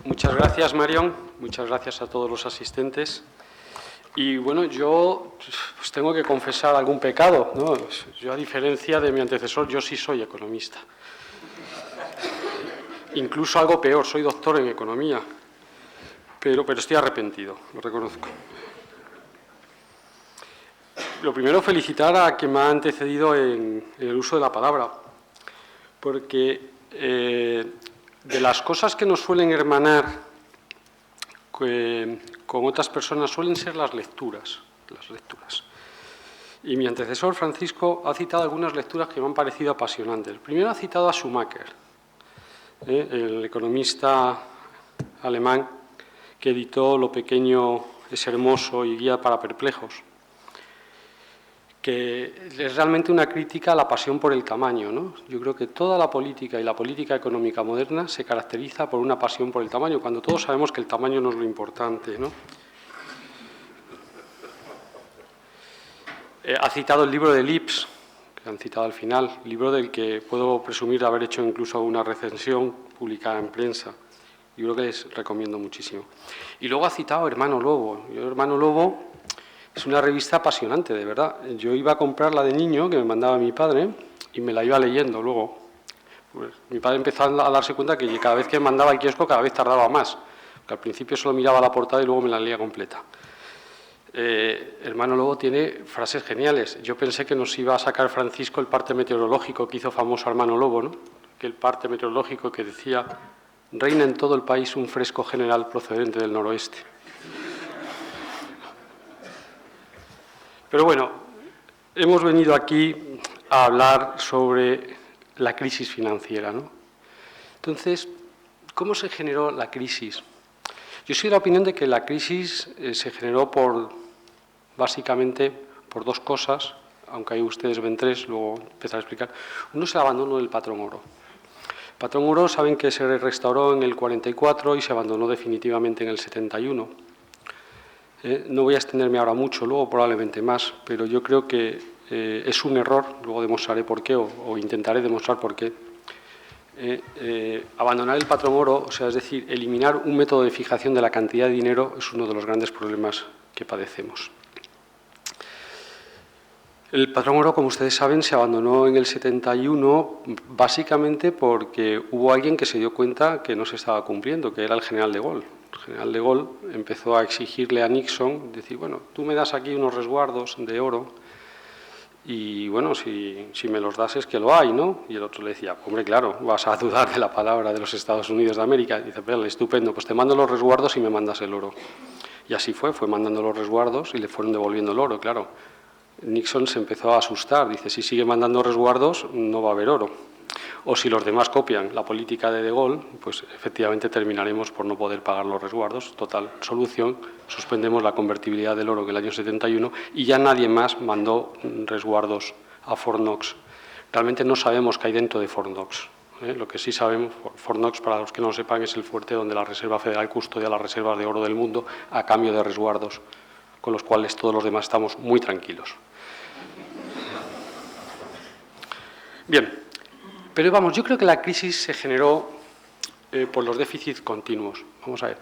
Muchas gracias, Marion. Muchas gracias a todos los asistentes. Y bueno, yo pues tengo que confesar algún pecado, ¿no? Yo, a diferencia de mi antecesor, yo sí soy economista. Incluso algo peor, soy doctor en economía. Pero estoy arrepentido, lo reconozco. Lo primero, felicitar a quien me ha antecedido en el uso de la palabra, porque de las cosas que nos suelen hermanar con otras personas suelen ser las lecturas. Y mi antecesor, Francisco, ha citado algunas lecturas que me han parecido apasionantes. Primero ha citado a Schumacher, el economista alemán que editó Lo pequeño es hermoso y Guía para perplejos, que es realmente una crítica a la pasión por el tamaño, ¿no? Yo creo que toda la política y la política económica moderna se caracteriza por una pasión por el tamaño, cuando todos sabemos que el tamaño no es lo importante, ¿no? Ha citado el libro de Lips, que han citado al final, libro del que puedo presumir de haber hecho incluso una recensión publicada en prensa. Yo creo que les recomiendo muchísimo. Y luego ha citado Hermano Lobo. Hermano Lobo es una revista apasionante, de verdad. Yo iba a comprarla de niño, que me mandaba mi padre, y me la iba leyendo luego. Pues mi padre empezó a darse cuenta que cada vez que me mandaba al kiosco, cada vez tardaba más. Porque al principio solo miraba la portada y luego me la leía completa. Hermano Lobo tiene frases geniales. Yo pensé que nos iba a sacar Francisco el parte meteorológico que hizo famoso Hermano Lobo, ¿no? Que el parte meteorológico que decía: reina en todo el país un fresco general procedente del noroeste. Pero bueno, hemos venido aquí a hablar sobre la crisis financiera, ¿no? Entonces, ¿cómo se generó la crisis? Yo soy de la opinión de que la crisis se generó básicamente por dos cosas, aunque ahí ustedes ven tres, luego empezaré a explicar. Uno es el abandono del patrón oro. El patrón oro saben que se restauró en el 44 y se abandonó definitivamente en el 71. No voy a extenderme ahora mucho, luego probablemente más, pero yo creo que es un error, luego demostraré por qué o intentaré demostrar por qué. Abandonar el patrón oro, o sea, es decir, eliminar un método de fijación de la cantidad de dinero es uno de los grandes problemas que padecemos. El patrón oro, como ustedes saben, se abandonó en el 71 básicamente porque hubo alguien que se dio cuenta que no se estaba cumpliendo, que era el general de Gaulle. El general de Gaulle empezó a exigirle a Nixon, decir, bueno, tú me das aquí unos resguardos de oro y, bueno, si me los das es que lo hay, ¿no? Y el otro le decía, hombre, claro, vas a dudar de la palabra de los Estados Unidos de América. Y dice, pero estupendo, pues te mando los resguardos y me mandas el oro. Y así fue mandando los resguardos y le fueron devolviendo el oro, claro. Nixon se empezó a asustar, dice, si sigue mandando resguardos no va a haber oro. O si los demás copian la política de Gaulle, pues efectivamente terminaremos por no poder pagar los resguardos. Total, solución, suspendemos la convertibilidad del oro en el año 71 y ya nadie más mandó resguardos a Fort Knox. Realmente no sabemos qué hay dentro de Fort Knox. Lo que sí sabemos, Fort Knox, para los que no lo sepan, es el fuerte donde la Reserva Federal custodia las reservas de oro del mundo a cambio de resguardos, con los cuales todos los demás estamos muy tranquilos. Bien, pero vamos, yo creo que la crisis se generó por los déficits continuos. Vamos a ver.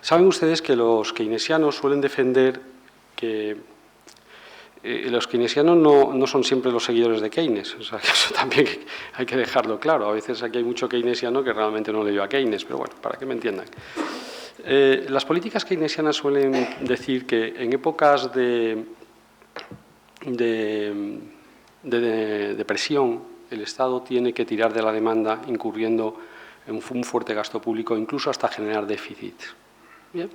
Saben ustedes que los keynesianos suelen defender que los keynesianos no son siempre los seguidores de Keynes. O sea, que eso también hay que dejarlo claro. A veces aquí hay mucho keynesiano que realmente no leyó a Keynes, pero bueno, para que me entiendan. Las políticas keynesianas suelen decir que en épocas de depresión, el Estado tiene que tirar de la demanda incurriendo en un fuerte gasto público, incluso hasta generar déficit. Bien.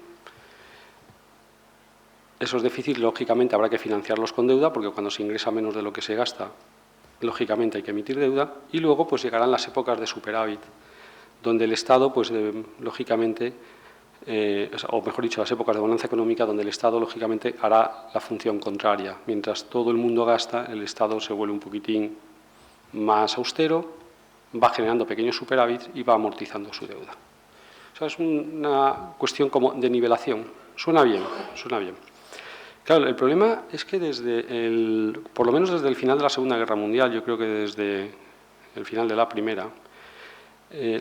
Esos déficits, lógicamente, habrá que financiarlos con deuda, porque cuando se ingresa menos de lo que se gasta, lógicamente hay que emitir deuda, y luego pues llegarán las épocas de superávit, donde el Estado, pues lógicamente, o mejor dicho, las épocas de bonanza económica, donde el Estado, lógicamente, hará la función contraria. Mientras todo el mundo gasta, el Estado se vuelve un poquitín más austero, va generando pequeños superávits y va amortizando su deuda. O sea, es una cuestión como de nivelación. Suena bien, suena bien. Claro, el problema es que por lo menos desde el final de la Segunda Guerra Mundial, yo creo que desde el final de la Primera,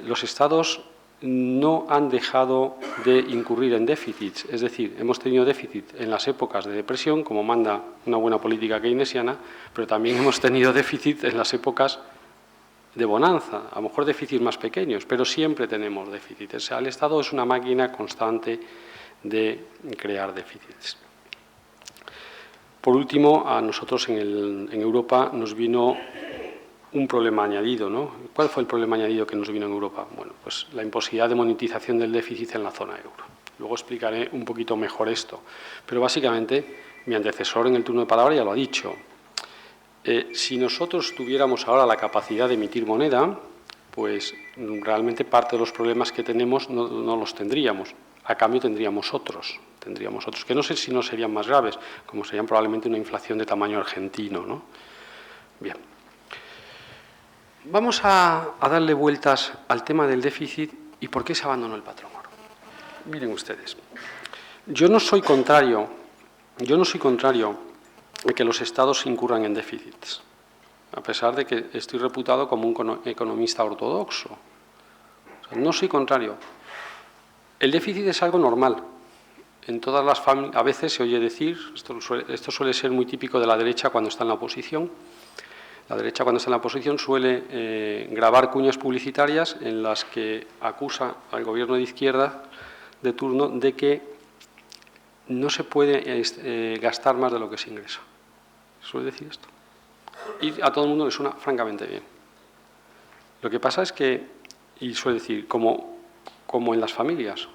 los estados no han dejado de incurrir en déficits. Es decir, hemos tenido déficit en las épocas de depresión, como manda una buena política keynesiana, pero también hemos tenido déficit en las épocas de bonanza, a lo mejor déficits más pequeños, pero siempre tenemos déficits. O sea, el Estado es una máquina constante de crear déficits. Por último, a nosotros en Europa nos vino un problema añadido, ¿no? ¿Cuál fue el problema añadido que nos vino en Europa? Bueno, pues la imposibilidad de monetización del déficit en la zona euro. Luego explicaré un poquito mejor esto. Pero básicamente, mi antecesor en el turno de palabra ya lo ha dicho. Si nosotros tuviéramos ahora la capacidad de emitir moneda, pues realmente parte de los problemas que tenemos no los tendríamos. A cambio tendríamos otros, que no sé si no serían más graves, como serían probablemente una inflación de tamaño argentino, ¿no? Bien. Vamos a darle vueltas al tema del déficit y por qué se abandonó el patrón oro. Miren ustedes, yo no soy contrario de que los estados incurran en déficits, a pesar de que estoy reputado como un economista ortodoxo. O sea, no soy contrario. El déficit es algo normal. En todas las familias, a veces se oye decir, esto suele ser muy típico de la derecha cuando está en la oposición. La derecha, cuando está en la oposición, suele grabar cuñas publicitarias en las que acusa al gobierno de izquierda de turno de que no se puede gastar más de lo que se ingresa. Suele decir esto. Y a todo el mundo le suena francamente bien. Lo que pasa es que, y suele decir, como en las familias,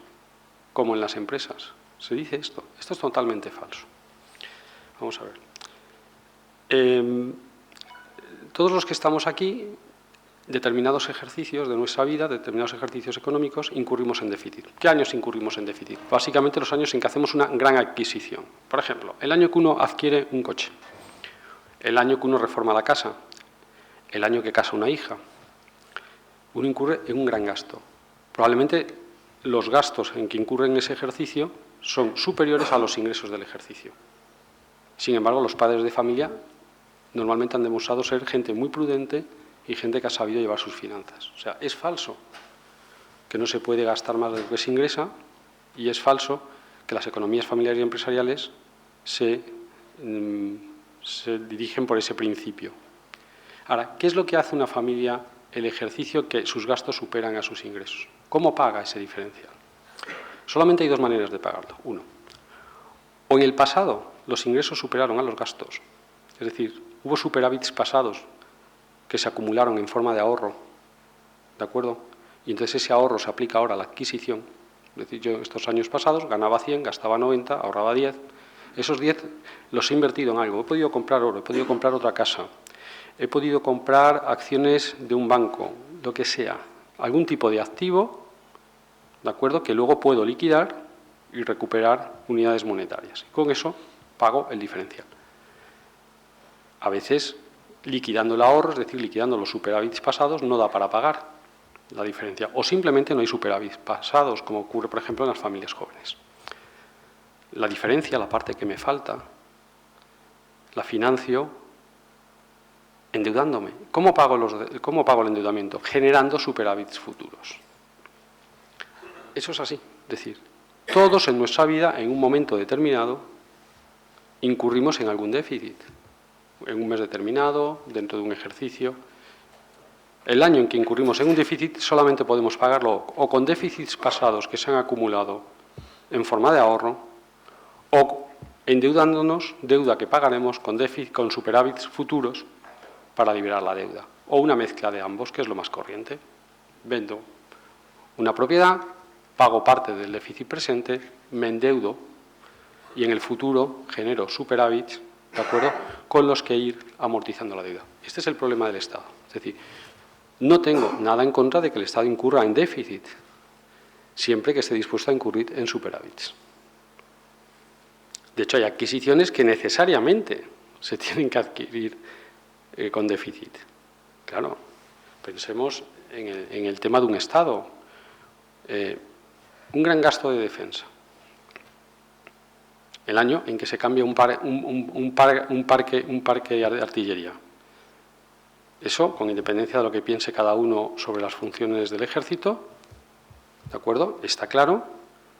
como en las empresas, se dice esto. Esto es totalmente falso. Vamos a ver. Todos los que estamos aquí, determinados ejercicios de nuestra vida, determinados ejercicios económicos, incurrimos en déficit. ¿Qué años incurrimos en déficit? Básicamente los años en que hacemos una gran adquisición. Por ejemplo, el año que uno adquiere un coche, el año que uno reforma la casa, el año que casa una hija. Uno incurre en un gran gasto. Probablemente los gastos en que incurre en ese ejercicio son superiores a los ingresos del ejercicio. Sin embargo, los padres de familia normalmente han demostrado ser gente muy prudente y gente que ha sabido llevar sus finanzas. O sea, es falso que no se puede gastar más de lo que se ingresa y es falso que las economías familiares y empresariales se dirigen por ese principio. Ahora, ¿qué es lo que hace una familia el ejercicio que sus gastos superan a sus ingresos? ¿Cómo paga ese diferencial? Solamente hay dos maneras de pagarlo. Uno, o en el pasado los ingresos superaron a los gastos, es decir, hubo superávits pasados que se acumularon en forma de ahorro, ¿de acuerdo? Y entonces ese ahorro se aplica ahora a la adquisición. Es decir, yo estos años pasados ganaba 100, gastaba 90, ahorraba 10. Esos 10 los he invertido en algo. He podido comprar oro, he podido comprar otra casa, he podido comprar acciones de un banco, lo que sea, algún tipo de activo, ¿de acuerdo?, que luego puedo liquidar y recuperar unidades monetarias. Y con eso pago el diferencial. A veces, liquidando el ahorro, es decir, liquidando los superávits pasados, no da para pagar la diferencia. O simplemente no hay superávits pasados, como ocurre, por ejemplo, en las familias jóvenes. La diferencia, la parte que me falta, la financio endeudándome. ¿Cómo pago el endeudamiento? Generando superávits futuros. Eso es así. Es decir, todos en nuestra vida, en un momento determinado, incurrimos en algún déficit. En un mes determinado, dentro de un ejercicio. El año en que incurrimos en un déficit solamente podemos pagarlo o con déficits pasados que se han acumulado en forma de ahorro o endeudándonos, deuda que pagaremos con superávits futuros para liberar la deuda. O una mezcla de ambos, que es lo más corriente. Vendo una propiedad, pago parte del déficit presente, me endeudo y en el futuro genero superávits, ¿de acuerdo?, con los que ir amortizando la deuda. Este es el problema del Estado. Es decir, no tengo nada en contra de que el Estado incurra en déficit, siempre que esté dispuesto a incurrir en superávits. De hecho, hay adquisiciones que necesariamente se tienen que adquirir con déficit. Claro, pensemos en el tema de un Estado. Un gran gasto de defensa. El año en que se cambia un parque de artillería. Eso, con independencia de lo que piense cada uno sobre las funciones del ejército, ¿de acuerdo? Está claro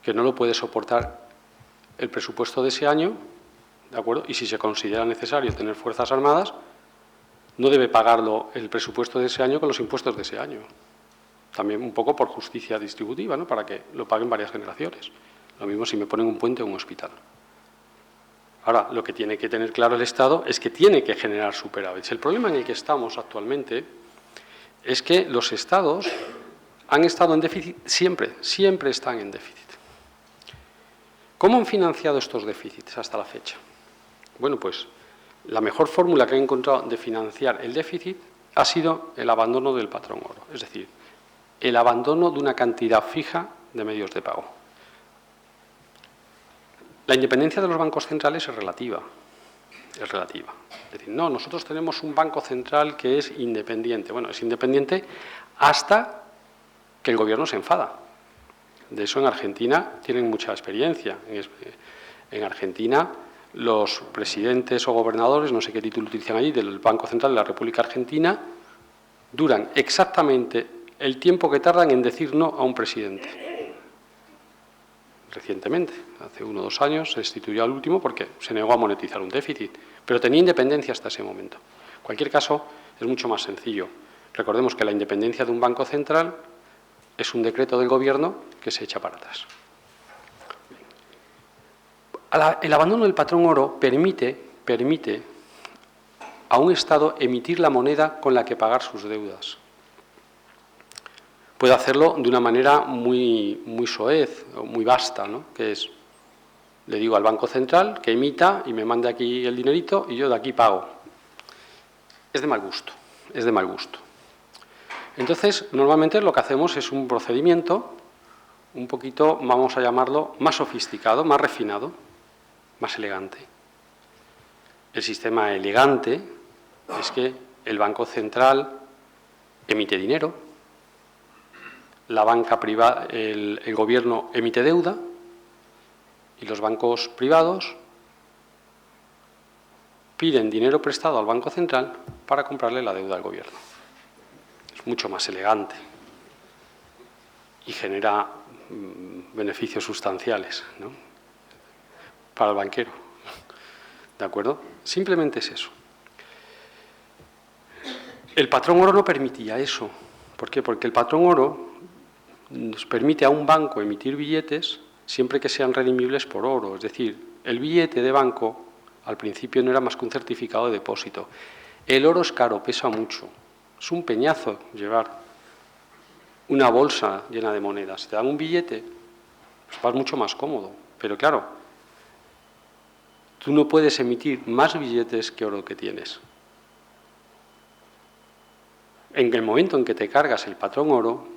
que no lo puede soportar el presupuesto de ese año, ¿de acuerdo? Y si se considera necesario tener Fuerzas Armadas, no debe pagarlo el presupuesto de ese año con los impuestos de ese año. También un poco por justicia distributiva, ¿no? Para que lo paguen varias generaciones. Lo mismo si me ponen un puente o un hospital. Ahora, lo que tiene que tener claro el Estado es que tiene que generar superávits. El problema en el que estamos actualmente es que los Estados han estado en déficit siempre están en déficit. ¿Cómo han financiado estos déficits hasta la fecha? Bueno, pues la mejor fórmula que han encontrado de financiar el déficit ha sido el abandono del patrón oro, es decir, el abandono de una cantidad fija de medios de pago. La independencia de los bancos centrales es relativa. Es relativa. Es decir, no, nosotros tenemos un banco central que es independiente. Bueno, es independiente hasta que el gobierno se enfada. De eso en Argentina tienen mucha experiencia. En Argentina, los presidentes o gobernadores, no sé qué título utilizan allí, del Banco Central de la República Argentina, duran exactamente el tiempo que tardan en decir no a un presidente. Recientemente, hace 1 o 2 años, se destituyó al último porque se negó a monetizar un déficit, pero tenía independencia hasta ese momento. En cualquier caso, es mucho más sencillo. Recordemos que la independencia de un banco central es un decreto del gobierno que se echa para atrás. El abandono del patrón oro permite a un Estado emitir la moneda con la que pagar sus deudas. Puede hacerlo de una manera muy soez, muy vasta, ¿no? Que es, le digo al Banco Central que emita y me mande aquí el dinerito y yo de aquí pago. Es de mal gusto, es de mal gusto. Entonces, normalmente lo que hacemos es un procedimiento un poquito, vamos a llamarlo, más sofisticado, más refinado, más elegante. El sistema elegante es que el Banco Central emite dinero, la banca privada, el gobierno emite deuda y los bancos privados piden dinero prestado al Banco Central para comprarle la deuda al gobierno. Es mucho más elegante y genera beneficios sustanciales, ¿no? Para el banquero. ¿De acuerdo? Simplemente es eso. El patrón oro no permitía eso. ¿Por qué? Porque el patrón oro nos permite a un banco emitir billetes siempre que sean redimibles por oro. Es decir, el billete de banco al principio no era más que un certificado de depósito. El oro es caro, pesa mucho. Es un peñazo llevar una bolsa llena de monedas. Si te dan un billete, pues vas mucho más cómodo. Pero claro, tú no puedes emitir más billetes que oro que tienes. En el momento en que te cargas el patrón oro,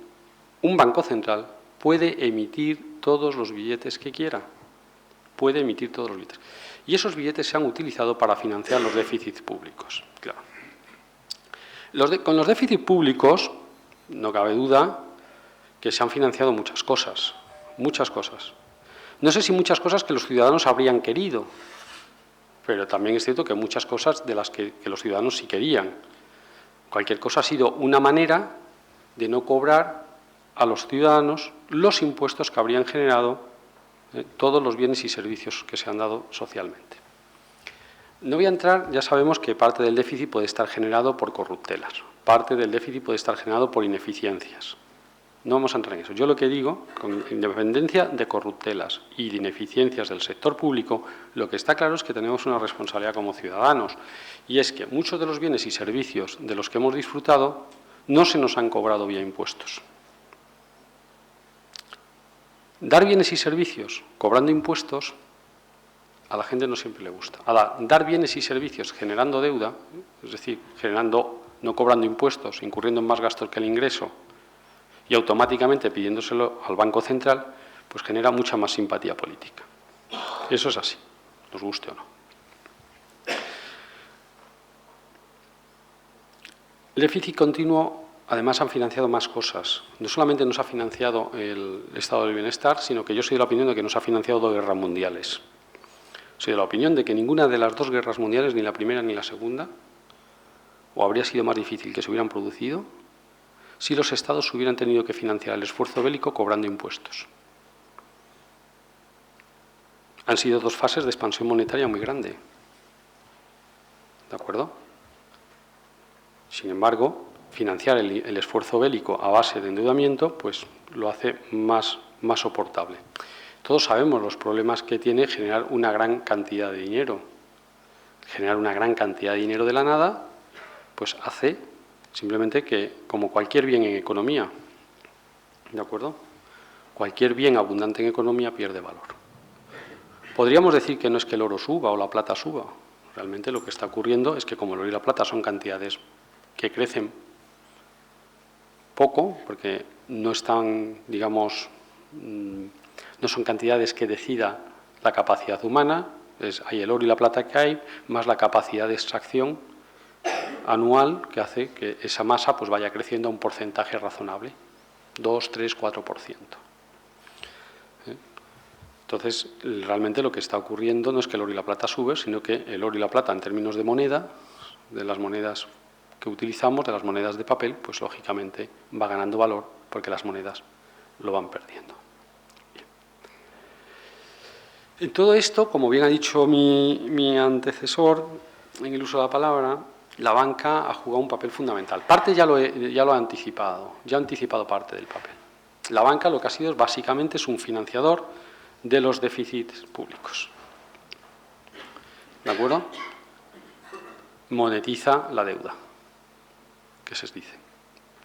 un banco central puede emitir todos los billetes que quiera. Puede emitir todos los billetes. Y esos billetes se han utilizado para financiar los déficits públicos. Claro. Con los déficits públicos, no cabe duda que se han financiado muchas cosas. Muchas cosas. No sé si muchas cosas que los ciudadanos habrían querido, pero también es cierto que muchas cosas de las que los ciudadanos sí querían. Cualquier cosa ha sido una manera de no cobrar a los ciudadanos los impuestos que habrían generado todos los bienes y servicios que se han dado socialmente. No voy a entrar, ya sabemos que parte del déficit puede estar generado por corruptelas, parte del déficit puede estar generado por ineficiencias. No vamos a entrar en eso. Yo lo que digo, con independencia de corruptelas y de ineficiencias del sector público, lo que está claro es que tenemos una responsabilidad como ciudadanos, y es que muchos de los bienes y servicios de los que hemos disfrutado no se nos han cobrado vía impuestos. Dar bienes y servicios cobrando impuestos a la gente no siempre le gusta. Dar bienes y servicios generando deuda, es decir, no cobrando impuestos, incurriendo en más gastos que el ingreso y automáticamente pidiéndoselo al Banco Central, pues genera mucha más simpatía política. Eso es así, nos guste o no. El déficit continuo, además, han financiado más cosas. No solamente nos ha financiado el estado del bienestar, sino que yo soy de la opinión de que nos ha financiado 2 guerras mundiales. Soy de la opinión de que ninguna de las 2 guerras mundiales, ni la primera ni la segunda, o habría sido más difícil que se hubieran producido, si los estados hubieran tenido que financiar el esfuerzo bélico cobrando impuestos. Han sido dos fases de expansión monetaria muy grande. ¿De acuerdo? Sin embargo, financiar el esfuerzo bélico a base de endeudamiento, pues lo hace más soportable. Todos sabemos los problemas que tiene generar una gran cantidad de dinero. Generar una gran cantidad de dinero de la nada, pues hace simplemente que, como cualquier bien en economía, ¿de acuerdo? Cualquier bien abundante en economía pierde valor. Podríamos decir que no es que el oro suba o la plata suba. Realmente lo que está ocurriendo es que como el oro y la plata son cantidades que crecen poco, porque no están, digamos, no son cantidades que decida la capacidad humana, hay el oro y la plata que hay, más la capacidad de extracción anual que hace que esa masa pues vaya creciendo a un porcentaje razonable, 2, 3, 4%. Entonces, realmente lo que está ocurriendo no es que el oro y la plata suben, sino que el oro y la plata en términos de moneda, de las monedas que utilizamos, de las monedas de papel, pues lógicamente va ganando valor porque las monedas lo van perdiendo. Bien. En todo esto, como bien ha dicho mi antecesor en el uso de la palabra, la banca ha jugado un papel fundamental. Parte ya lo ha anticipado, ya ha anticipado parte del papel. La banca lo que ha sido básicamente es un financiador de los déficits públicos. ¿De acuerdo? Monetiza la deuda, que se dice.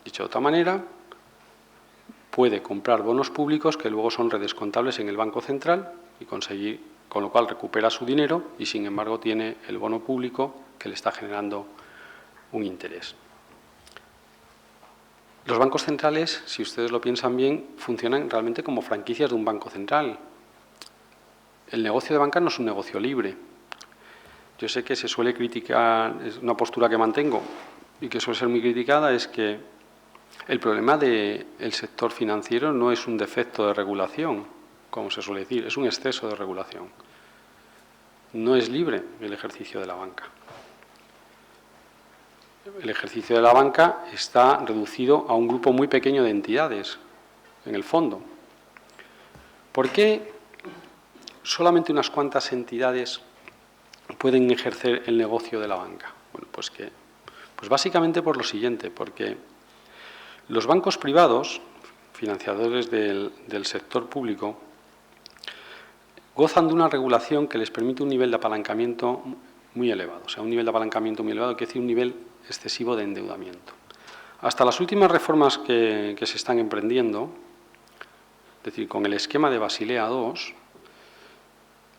Dicho de otra manera, puede comprar bonos públicos que luego son redescontables en el Banco Central y conseguir, con lo cual recupera su dinero y, sin embargo, tiene el bono público que le está generando un interés. Los bancos centrales, si ustedes lo piensan bien, funcionan realmente como franquicias de un banco central. El negocio de banca no es un negocio libre. Yo sé que se suele criticar, es una postura que mantengo y que suele ser muy criticada, es que el problema del sector financiero no es un defecto de regulación, como se suele decir, es un exceso de regulación. No es libre el ejercicio de la banca. El ejercicio de la banca está reducido a un grupo muy pequeño de entidades, en el fondo. ¿Por qué solamente unas cuantas entidades pueden ejercer el negocio de la banca? Bueno, pues básicamente por lo siguiente, porque los bancos privados, financiadores del sector público, gozan de una regulación que les permite un nivel de apalancamiento muy elevado, o sea, un nivel de apalancamiento muy elevado, quiere decir un nivel excesivo de endeudamiento. Hasta las últimas reformas que se están emprendiendo, es decir, con el esquema de Basilea II,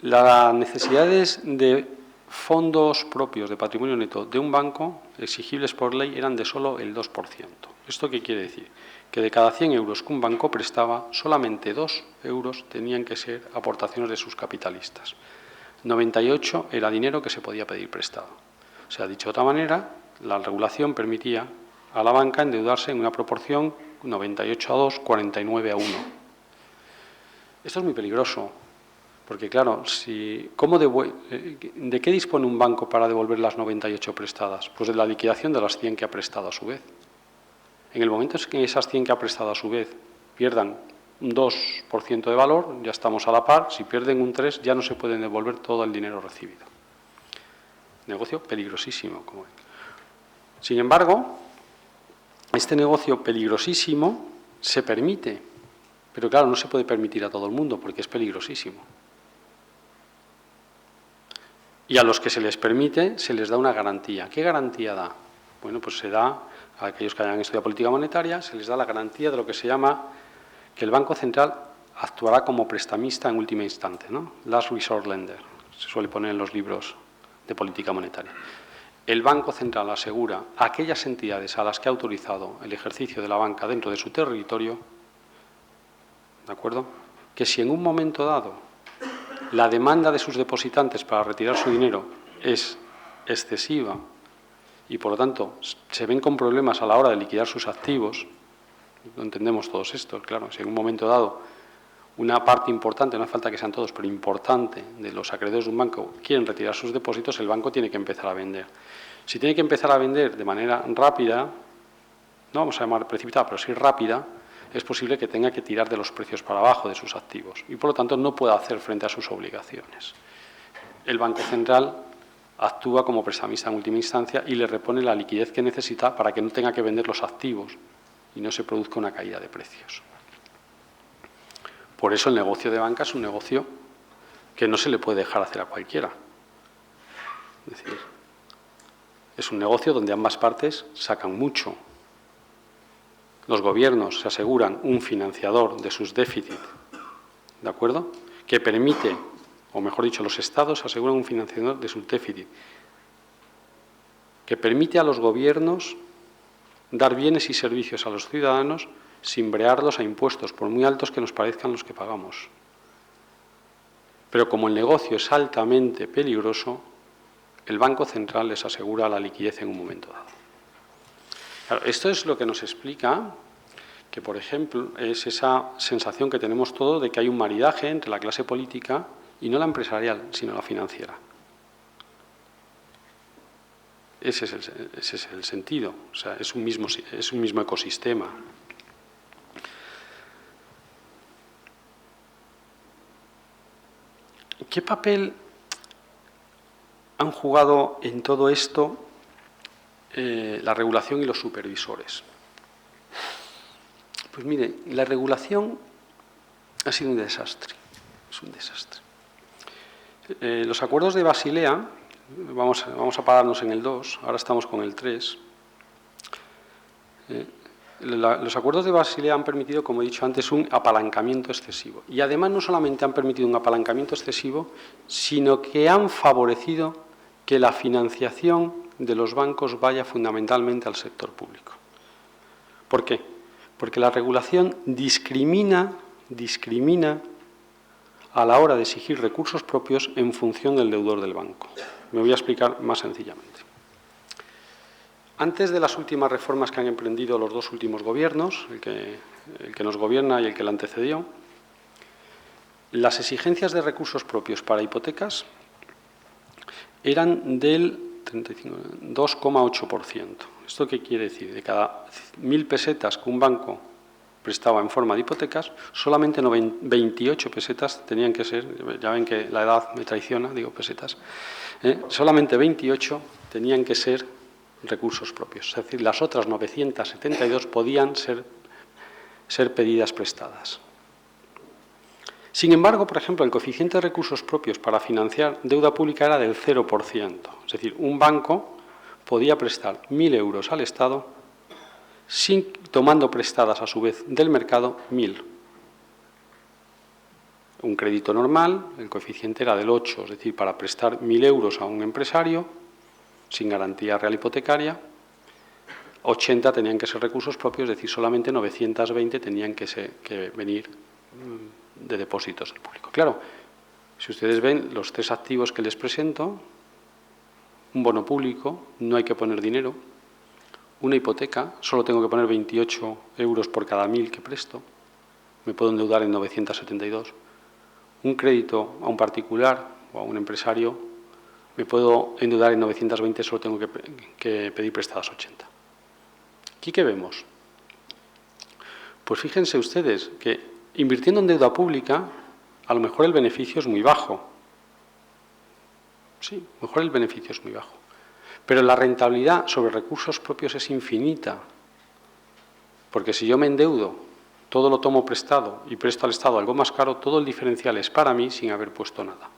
las necesidades de fondos propios de patrimonio neto de un banco exigibles por ley eran de solo el 2%. ¿Esto qué quiere decir? Que de cada 100 euros que un banco prestaba, solamente 2 euros tenían que ser aportaciones de sus capitalistas. 98 era dinero que se podía pedir prestado. O sea, dicho de otra manera, la regulación permitía a la banca endeudarse en una proporción 98 a 2, 49 a 1. Esto es muy peligroso. Porque, claro, ¿de qué dispone un banco para devolver las 98 prestadas? Pues de la liquidación de las 100 que ha prestado a su vez. En el momento en que esas 100 que ha prestado a su vez pierdan un 2% de valor, ya estamos a la par. Si pierden un 3%, ya no se pueden devolver todo el dinero recibido. Negocio peligrosísimo. Sin embargo, este negocio peligrosísimo se permite, pero claro, no se puede permitir a todo el mundo porque es peligrosísimo. Y a los que se les permite, se les da una garantía. ¿Qué garantía da? Bueno, pues se da, a aquellos que hayan estudiado política monetaria, se les da la garantía de lo que se llama que el Banco Central actuará como prestamista en última instancia, ¿no? Last resort lender, se suele poner en los libros de política monetaria. El Banco Central asegura a aquellas entidades a las que ha autorizado el ejercicio de la banca dentro de su territorio, ¿de acuerdo?, que si en un momento dado la demanda de sus depositantes para retirar su dinero es excesiva y, por lo tanto, se ven con problemas a la hora de liquidar sus activos, lo entendemos todos esto, claro, si en un momento dado una parte importante, no hace falta que sean todos, pero importante, de los acreedores de un banco quieren retirar sus depósitos, el banco tiene que empezar a vender. Si tiene que empezar a vender de manera rápida, no vamos a llamar precipitada, pero sí rápida, es posible que tenga que tirar de los precios para abajo de sus activos y, por lo tanto, no pueda hacer frente a sus obligaciones. El Banco Central actúa como prestamista en última instancia y le repone la liquidez que necesita para que no tenga que vender los activos y no se produzca una caída de precios. Por eso el negocio de banca es un negocio que no se le puede dejar hacer a cualquiera. Es decir, es un negocio donde ambas partes sacan mucho. Los gobiernos se aseguran un financiador de sus déficits, ¿de acuerdo?, que permite, o mejor dicho, los estados aseguran un financiador de sus déficits, que permite a los gobiernos dar bienes y servicios a los ciudadanos sin brearlos a impuestos, por muy altos que nos parezcan los que pagamos. Pero como el negocio es altamente peligroso, el Banco Central les asegura la liquidez en un momento dado. Claro, esto es lo que nos explica que, por ejemplo, es esa sensación que tenemos todos de que hay un maridaje entre la clase política y no la empresarial, sino la financiera. Ese es el sentido, o sea, es un mismo ecosistema. ¿Qué papel han jugado en todo esto la regulación y los supervisores? Pues mire, la regulación ha sido un desastre, es un desastre. Los acuerdos de Basilea, vamos a pararnos en el 2, ahora estamos con el 3. Los acuerdos de Basilea han permitido, como he dicho antes, un apalancamiento excesivo. Y además no solamente han permitido un apalancamiento excesivo, sino que han favorecido que la financiación de los bancos vaya fundamentalmente al sector público. ¿Por qué? Porque la regulación discrimina a la hora de exigir recursos propios en función del deudor del banco. Me voy a explicar más sencillamente. Antes de las últimas reformas que han emprendido los dos últimos gobiernos, el que nos gobierna y el que le antecedió, las exigencias de recursos propios para hipotecas eran del 2,8%. ¿Esto qué quiere decir? De cada 1.000 pesetas que un banco prestaba en forma de hipotecas, solamente 28 pesetas tenían que ser, ya ven que la edad me traiciona, digo pesetas, solamente 28 tenían que ser recursos propios. Es decir, las otras 972 podían ser pedidas prestadas. Sin embargo, por ejemplo, el coeficiente de recursos propios para financiar deuda pública era del 0%. Es decir, un banco podía prestar 1.000 euros al Estado tomando prestadas a su vez del mercado 1.000. Un crédito normal, el coeficiente era del 8, es decir, para prestar 1.000 euros a un empresario sin garantía real hipotecaria, 80 tenían que ser recursos propios, es decir, solamente 920 tenían que venir de depósitos del público. Claro, si ustedes ven los tres activos que les presento, un bono público, no hay que poner dinero, una hipoteca, solo tengo que poner 28 euros por cada 1.000 que presto, me puedo endeudar en 972. Un crédito a un particular o a un empresario, me puedo endeudar en 920, solo tengo que pedir prestadas 80. ¿Aquí qué vemos? Pues fíjense ustedes que invirtiendo en deuda pública, a lo mejor el beneficio es muy bajo. Sí, a lo mejor el beneficio es muy bajo. Pero la rentabilidad sobre recursos propios es infinita. Porque si yo me endeudo, todo lo tomo prestado y presto al Estado algo más caro, todo el diferencial es para mí sin haber puesto nada.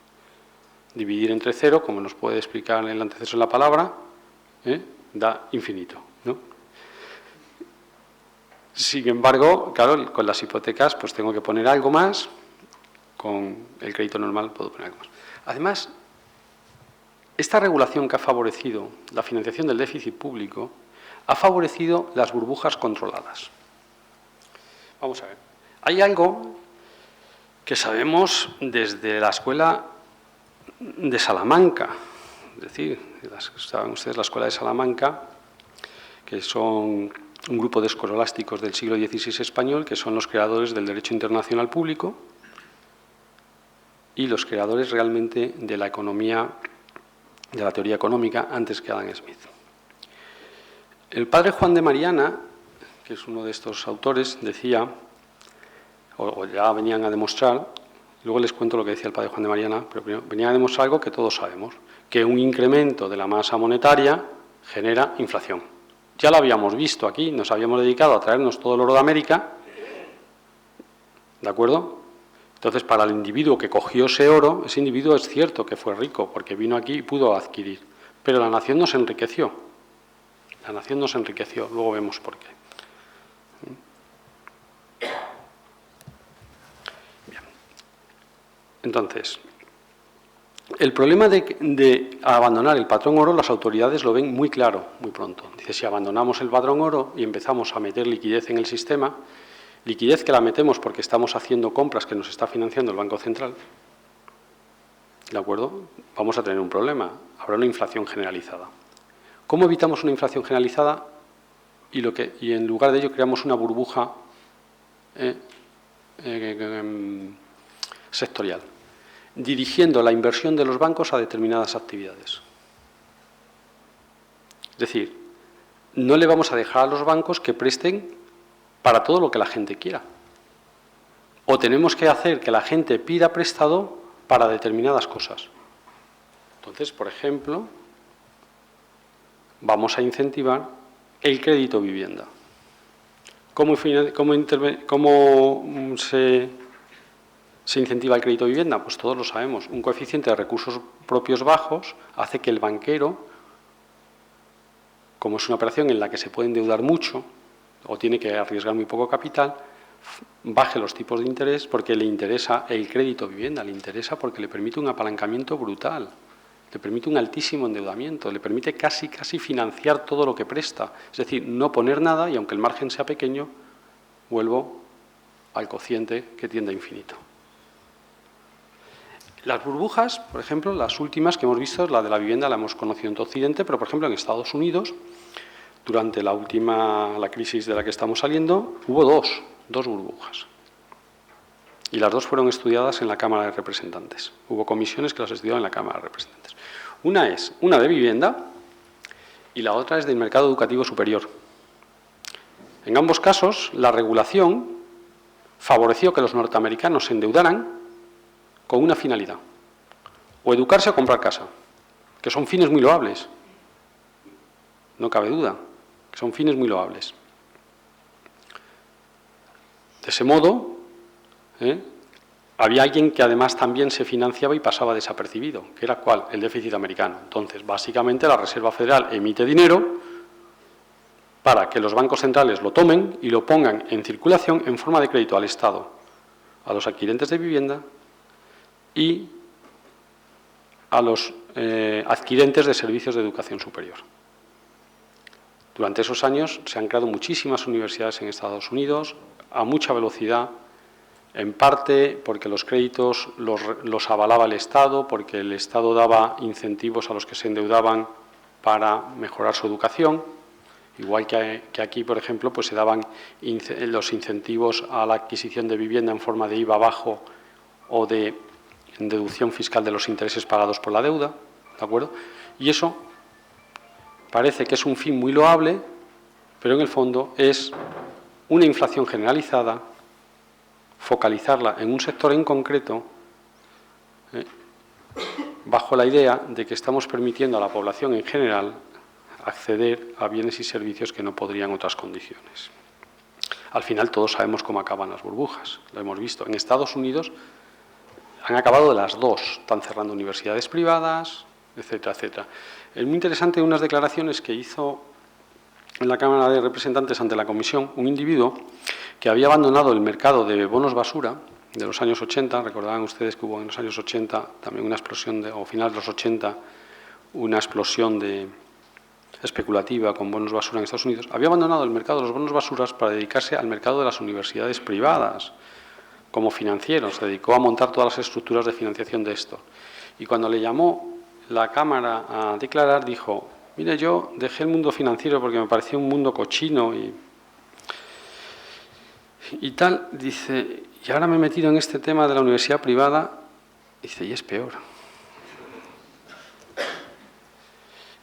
Dividir entre cero, como nos puede explicar el antecesor de la palabra, da infinito, ¿no? Sin embargo, claro, con las hipotecas pues tengo que poner algo más, con el crédito normal puedo poner algo más. Además, esta regulación que ha favorecido la financiación del déficit público ha favorecido las burbujas controladas. Vamos a ver. Hay algo que sabemos desde la escuela de Salamanca, es decir, saben ustedes la escuela de Salamanca, que son un grupo de escolásticos del siglo XVI español, que son los creadores del derecho internacional público y los creadores realmente de la economía, de la teoría económica, antes que Adam Smith. El padre Juan de Mariana que es uno de estos autores, decía, o ya venían a demostrar, luego les cuento lo que decía el padre Juan de Mariana, pero primero venían a demostrar algo que todos sabemos, que un incremento de la masa monetaria genera inflación. Ya lo habíamos visto aquí, nos habíamos dedicado a traernos todo el oro de América, ¿de acuerdo? Entonces, para el individuo que cogió ese oro, ese individuo es cierto que fue rico, porque vino aquí y pudo adquirir, pero la nación no se enriqueció. La nación no se enriqueció, luego vemos por qué. Bien. Entonces, el problema de abandonar el patrón oro, las autoridades lo ven muy claro, muy pronto. Dice, si abandonamos el patrón oro y empezamos a meter liquidez en el sistema, liquidez que la metemos porque estamos haciendo compras que nos está financiando el Banco Central, ¿de acuerdo? Vamos a tener un problema, habrá una inflación generalizada. ¿Cómo evitamos una inflación generalizada y en lugar de ello creamos una burbuja sectorial? Dirigiendo la inversión de los bancos a determinadas actividades. Es decir, no le vamos a dejar a los bancos que presten para todo lo que la gente quiera. O tenemos que hacer que la gente pida prestado para determinadas cosas. Entonces, por ejemplo, vamos a incentivar el crédito vivienda. ¿Cómo se incentiva el crédito vivienda? Pues todos lo sabemos. Un coeficiente de recursos propios bajos hace que el banquero, como es una operación en la que se puede endeudar mucho o tiene que arriesgar muy poco capital, baje los tipos de interés porque le interesa el crédito vivienda, le interesa porque le permite un apalancamiento brutal, le permite un altísimo endeudamiento, le permite casi financiar todo lo que presta. Es decir, no poner nada y aunque el margen sea pequeño, vuelvo al cociente que tiende a infinito. Las burbujas, por ejemplo, las últimas que hemos visto, la de la vivienda la hemos conocido en todo Occidente, pero por ejemplo en Estados Unidos, durante la crisis de la que estamos saliendo, hubo dos burbujas. Y las dos fueron estudiadas en la Cámara de Representantes. Hubo comisiones que las estudiaron en la Cámara de Representantes. Una es una de vivienda y la otra es del mercado educativo superior. En ambos casos, la regulación favoreció que los norteamericanos se endeudaran con una finalidad, o educarse o comprar casa, que son fines muy loables, no cabe duda, que son fines muy loables. De ese modo, había alguien que además también se financiaba y pasaba desapercibido, que era ¿cuál? El déficit americano. Entonces, básicamente, la Reserva Federal emite dinero para que los bancos centrales lo tomen y lo pongan en circulación en forma de crédito al Estado, a los adquirentes de vivienda y a los adquirentes de servicios de educación superior. Durante esos años se han creado muchísimas universidades en Estados Unidos a mucha velocidad, en parte porque los créditos los avalaba el Estado, porque el Estado daba incentivos a los que se endeudaban para mejorar su educación, igual que aquí, por ejemplo, pues se daban los incentivos a la adquisición de vivienda en forma de IVA bajo o de deducción fiscal de los intereses pagados por la deuda, ¿de acuerdo? Y eso parece que es un fin muy loable, pero en el fondo es una inflación generalizada, focalizarla en un sector en concreto, bajo la idea de que estamos permitiendo a la población en general acceder a bienes y servicios que no podrían en otras condiciones. Al final todos sabemos cómo acaban las burbujas, lo hemos visto. En Estados Unidos han acabado de las dos, están cerrando universidades privadas, etcétera, etcétera. Es muy interesante unas declaraciones que hizo en la Cámara de Representantes ante la Comisión un individuo que había abandonado el mercado de bonos basura de los años 80, recordarán ustedes que hubo en los años 80 también una explosión, o finales de los 80, una explosión especulativa con bonos basura en Estados Unidos. Había abandonado el mercado de los bonos basuras para dedicarse al mercado de las universidades privadas, como financiero, se dedicó a montar todas las estructuras de financiación de esto. Y cuando le llamó la Cámara a declarar, dijo: mire, yo dejé el mundo financiero porque me parecía un mundo cochino y tal. Dice, y ahora me he metido en este tema de la universidad privada. Dice, y es peor.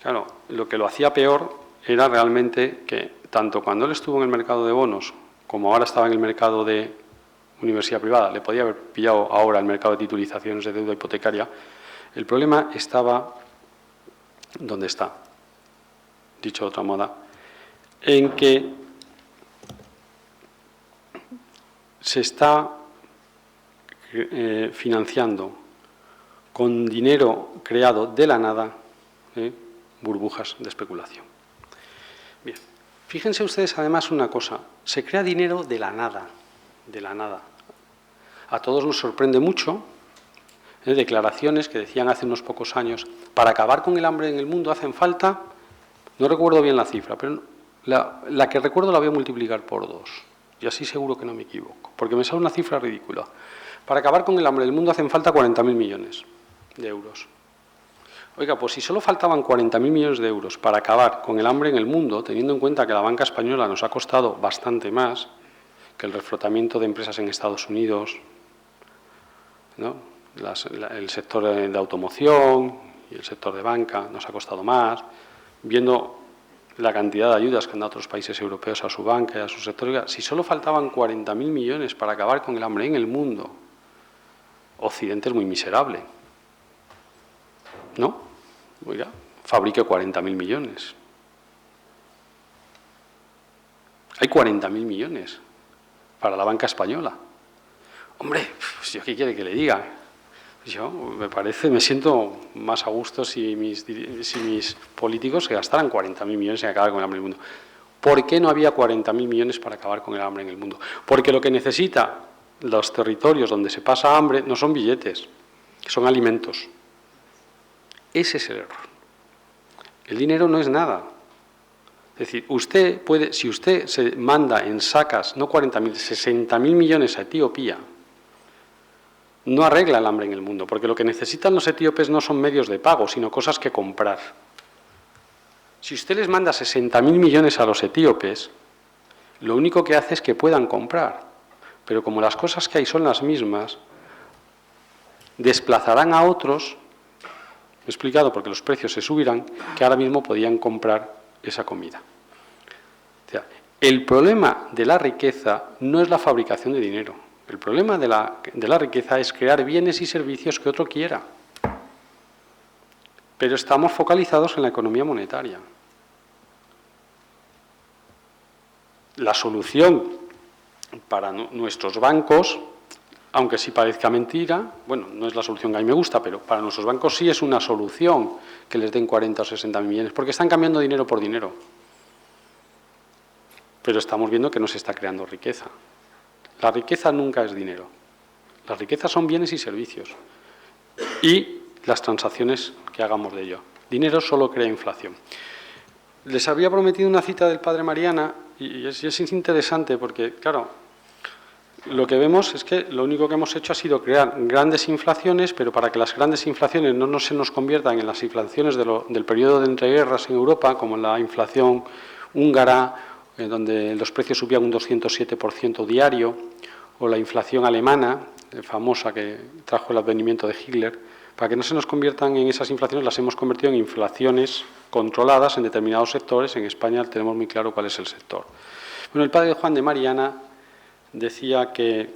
Claro, lo que lo hacía peor era realmente que tanto cuando él estuvo en el mercado de bonos como ahora estaba en el mercado de universidad privada, le podía haber pillado ahora el mercado de titulizaciones de deuda hipotecaria, el problema estaba donde está, dicho de otra moda, en que se está financiando con dinero creado de la nada burbujas de especulación. Bien, fíjense ustedes además una cosa, se crea dinero de la nada, de la nada. A todos nos sorprende mucho declaraciones que decían hace unos pocos años, para acabar con el hambre en el mundo hacen falta, no recuerdo bien la cifra, pero la que recuerdo la voy a multiplicar por 2, y así seguro que no me equivoco, porque me sale una cifra ridícula. Para acabar con el hambre del mundo hacen falta 40.000 millones de euros. Oiga, pues si solo faltaban 40.000 millones de euros para acabar con el hambre en el mundo, teniendo en cuenta que la banca española nos ha costado bastante más que el reflotamiento de empresas en Estados Unidos, ¿no? El sector de automoción y el sector de banca nos ha costado más, viendo la cantidad de ayudas que han dado otros países europeos a su banca y a su sector. Si solo faltaban 40.000 millones para acabar con el hambre en el mundo, Occidente es muy miserable, ¿no? Oiga, fabrique 40.000 millones. Hay 40.000 millones para la banca española. Hombre, pues ¿yo qué quiere que le diga? Yo, me siento más a gusto si mis políticos se gastaran 40.000 millones en acabar con el hambre en el mundo. ¿Por qué no había 40.000 millones para acabar con el hambre en el mundo? Porque lo que necesita los territorios donde se pasa hambre no son billetes, son alimentos. Ese es el error. El dinero no es nada. Es decir, usted puede, si usted se manda en sacas, no 40.000, 60.000 millones a Etiopía, no arregla el hambre en el mundo, porque lo que necesitan los etíopes no son medios de pago, sino cosas que comprar. Si usted les manda 60.000 millones a los etíopes, lo único que hace es que puedan comprar. Pero como las cosas que hay son las mismas, desplazarán a otros, he explicado porque los precios se subirán, que ahora mismo podían comprar esa comida. O sea, el problema de la riqueza no es la fabricación de dinero. El problema de la riqueza es crear bienes y servicios que otro quiera. Pero estamos focalizados en la economía monetaria. La solución para nuestros bancos, aunque sí parezca mentira, bueno, no es la solución que a mí me gusta, pero para nuestros bancos sí es una solución que les den 40 o 60 millones, porque están cambiando dinero por dinero. Pero estamos viendo que no se está creando riqueza. La riqueza nunca es dinero. La riqueza son bienes y servicios. Y las transacciones que hagamos de ello. Dinero solo crea inflación. Les había prometido una cita del padre Mariana y es interesante porque, claro, lo que vemos es que lo único que hemos hecho ha sido crear grandes inflaciones, pero para que las grandes inflaciones no se nos conviertan en las inflaciones del periodo de entreguerras en Europa, como la inflación húngara, donde los precios subían un 207% diario, o la inflación alemana, famosa que trajo el advenimiento de Hitler, para que no se nos conviertan en esas inflaciones, las hemos convertido en inflaciones controladas en determinados sectores. En España tenemos muy claro cuál es el sector. Bueno, el padre Juan de Mariana decía que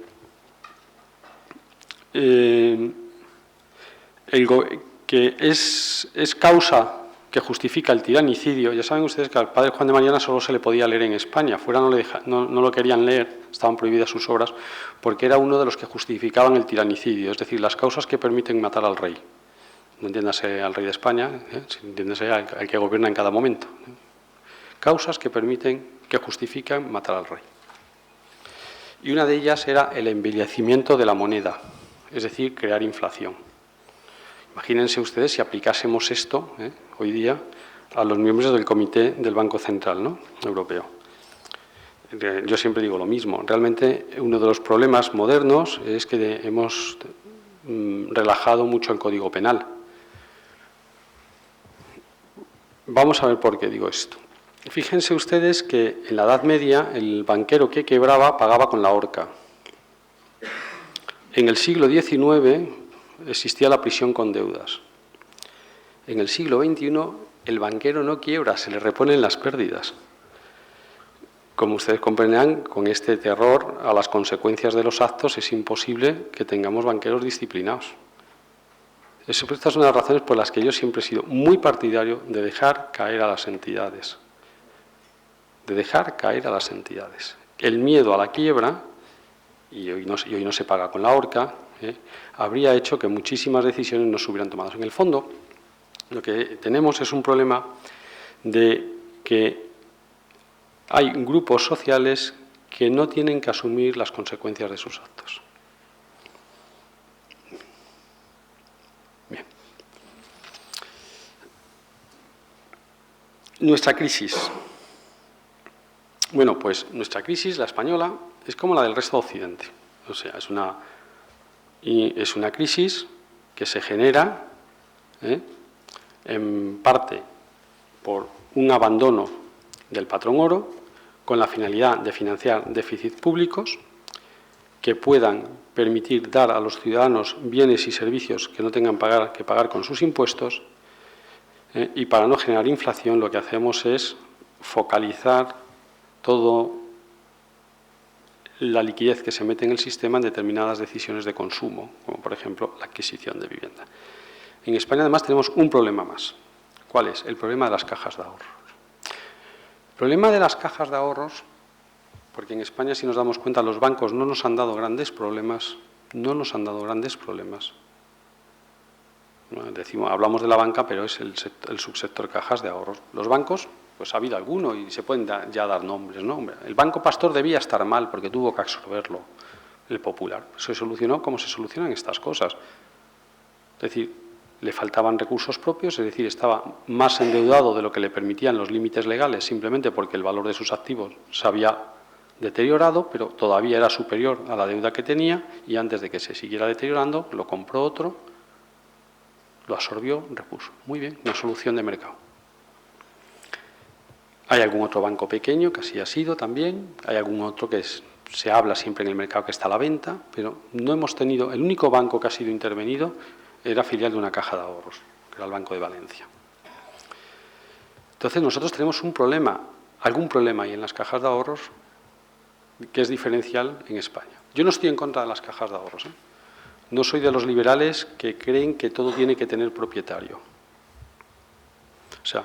es causa que justifica el tiranicidio. Ya saben ustedes que al padre Juan de Mariana solo se le podía leer en España, fuera no lo querían leer, estaban prohibidas sus obras, porque era uno de los que justificaban el tiranicidio, es decir, las causas que permiten matar al rey. No entiéndase al rey de España, entiéndase al que gobierna en cada momento. Causas que justifican matar al rey. Y una de ellas era el embellecimiento de la moneda, es decir, crear inflación. Imagínense ustedes si aplicásemos esto hoy día a los miembros del Comité del Banco Central, ¿no?, Europeo. Yo siempre digo lo mismo. Realmente uno de los problemas modernos es que hemos relajado mucho el Código Penal. Vamos a ver por qué digo esto. Fíjense ustedes que en la Edad Media el banquero que quebraba pagaba con la horca. En el siglo XIX existía la prisión con deudas. En el siglo XXI el banquero no quiebra, se le reponen las pérdidas. como ustedes comprenderán, con este terror a las consecuencias de los actos es imposible que tengamos banqueros disciplinados. Estas son las razones por las que yo siempre he sido muy partidario de dejar caer a las entidades. De dejar caer a las entidades. El miedo a la quiebra, y hoy no se paga con la horca, habría hecho que muchísimas decisiones no se hubieran tomado. En el fondo, lo que tenemos es un problema de que hay grupos sociales que no tienen que asumir las consecuencias de sus actos. Bien. Nuestra crisis. Bueno, pues nuestra crisis, la española, es como la del resto de Occidente. O sea, es una crisis que se genera, en parte por un abandono del patrón oro, con la finalidad de financiar déficits públicos que puedan permitir dar a los ciudadanos bienes y servicios que no tengan que pagar con sus impuestos, y para no generar inflación lo que hacemos es focalizar toda la liquidez que se mete en el sistema en determinadas decisiones de consumo, como por ejemplo la adquisición de vivienda. En España además tenemos un problema más. ¿Cuál es? El problema de las cajas de ahorros. El problema de las cajas de ahorros, porque en España, si nos damos cuenta, los bancos no nos han dado grandes problemas, Hablamos de la banca, pero es el subsector cajas de ahorros. Los bancos, pues ha habido alguno y se pueden ya dar nombres, ¿no? El Banco Pastor debía estar mal porque tuvo que absorberlo el Popular. Se solucionó como se solucionan estas cosas. Es decir, le faltaban recursos propios, es decir, estaba más endeudado de lo que le permitían los límites legales, simplemente porque el valor de sus activos se había deteriorado, pero todavía era superior a la deuda que tenía, y antes de que se siguiera deteriorando, lo compró otro, lo absorbió, repuso. Muy bien, una solución de mercado. Hay algún otro banco pequeño que así ha sido también, hay algún otro que se habla siempre en el mercado que está a la venta, pero no hemos tenido, el único banco que ha sido intervenido era filial de una caja de ahorros, que era el Banco de Valencia. Entonces nosotros tenemos un problema, algún problema ahí en las cajas de ahorros que es diferencial en España. Yo no estoy en contra de las cajas de ahorros, No soy de los liberales que creen que todo tiene que tener propietario. O sea,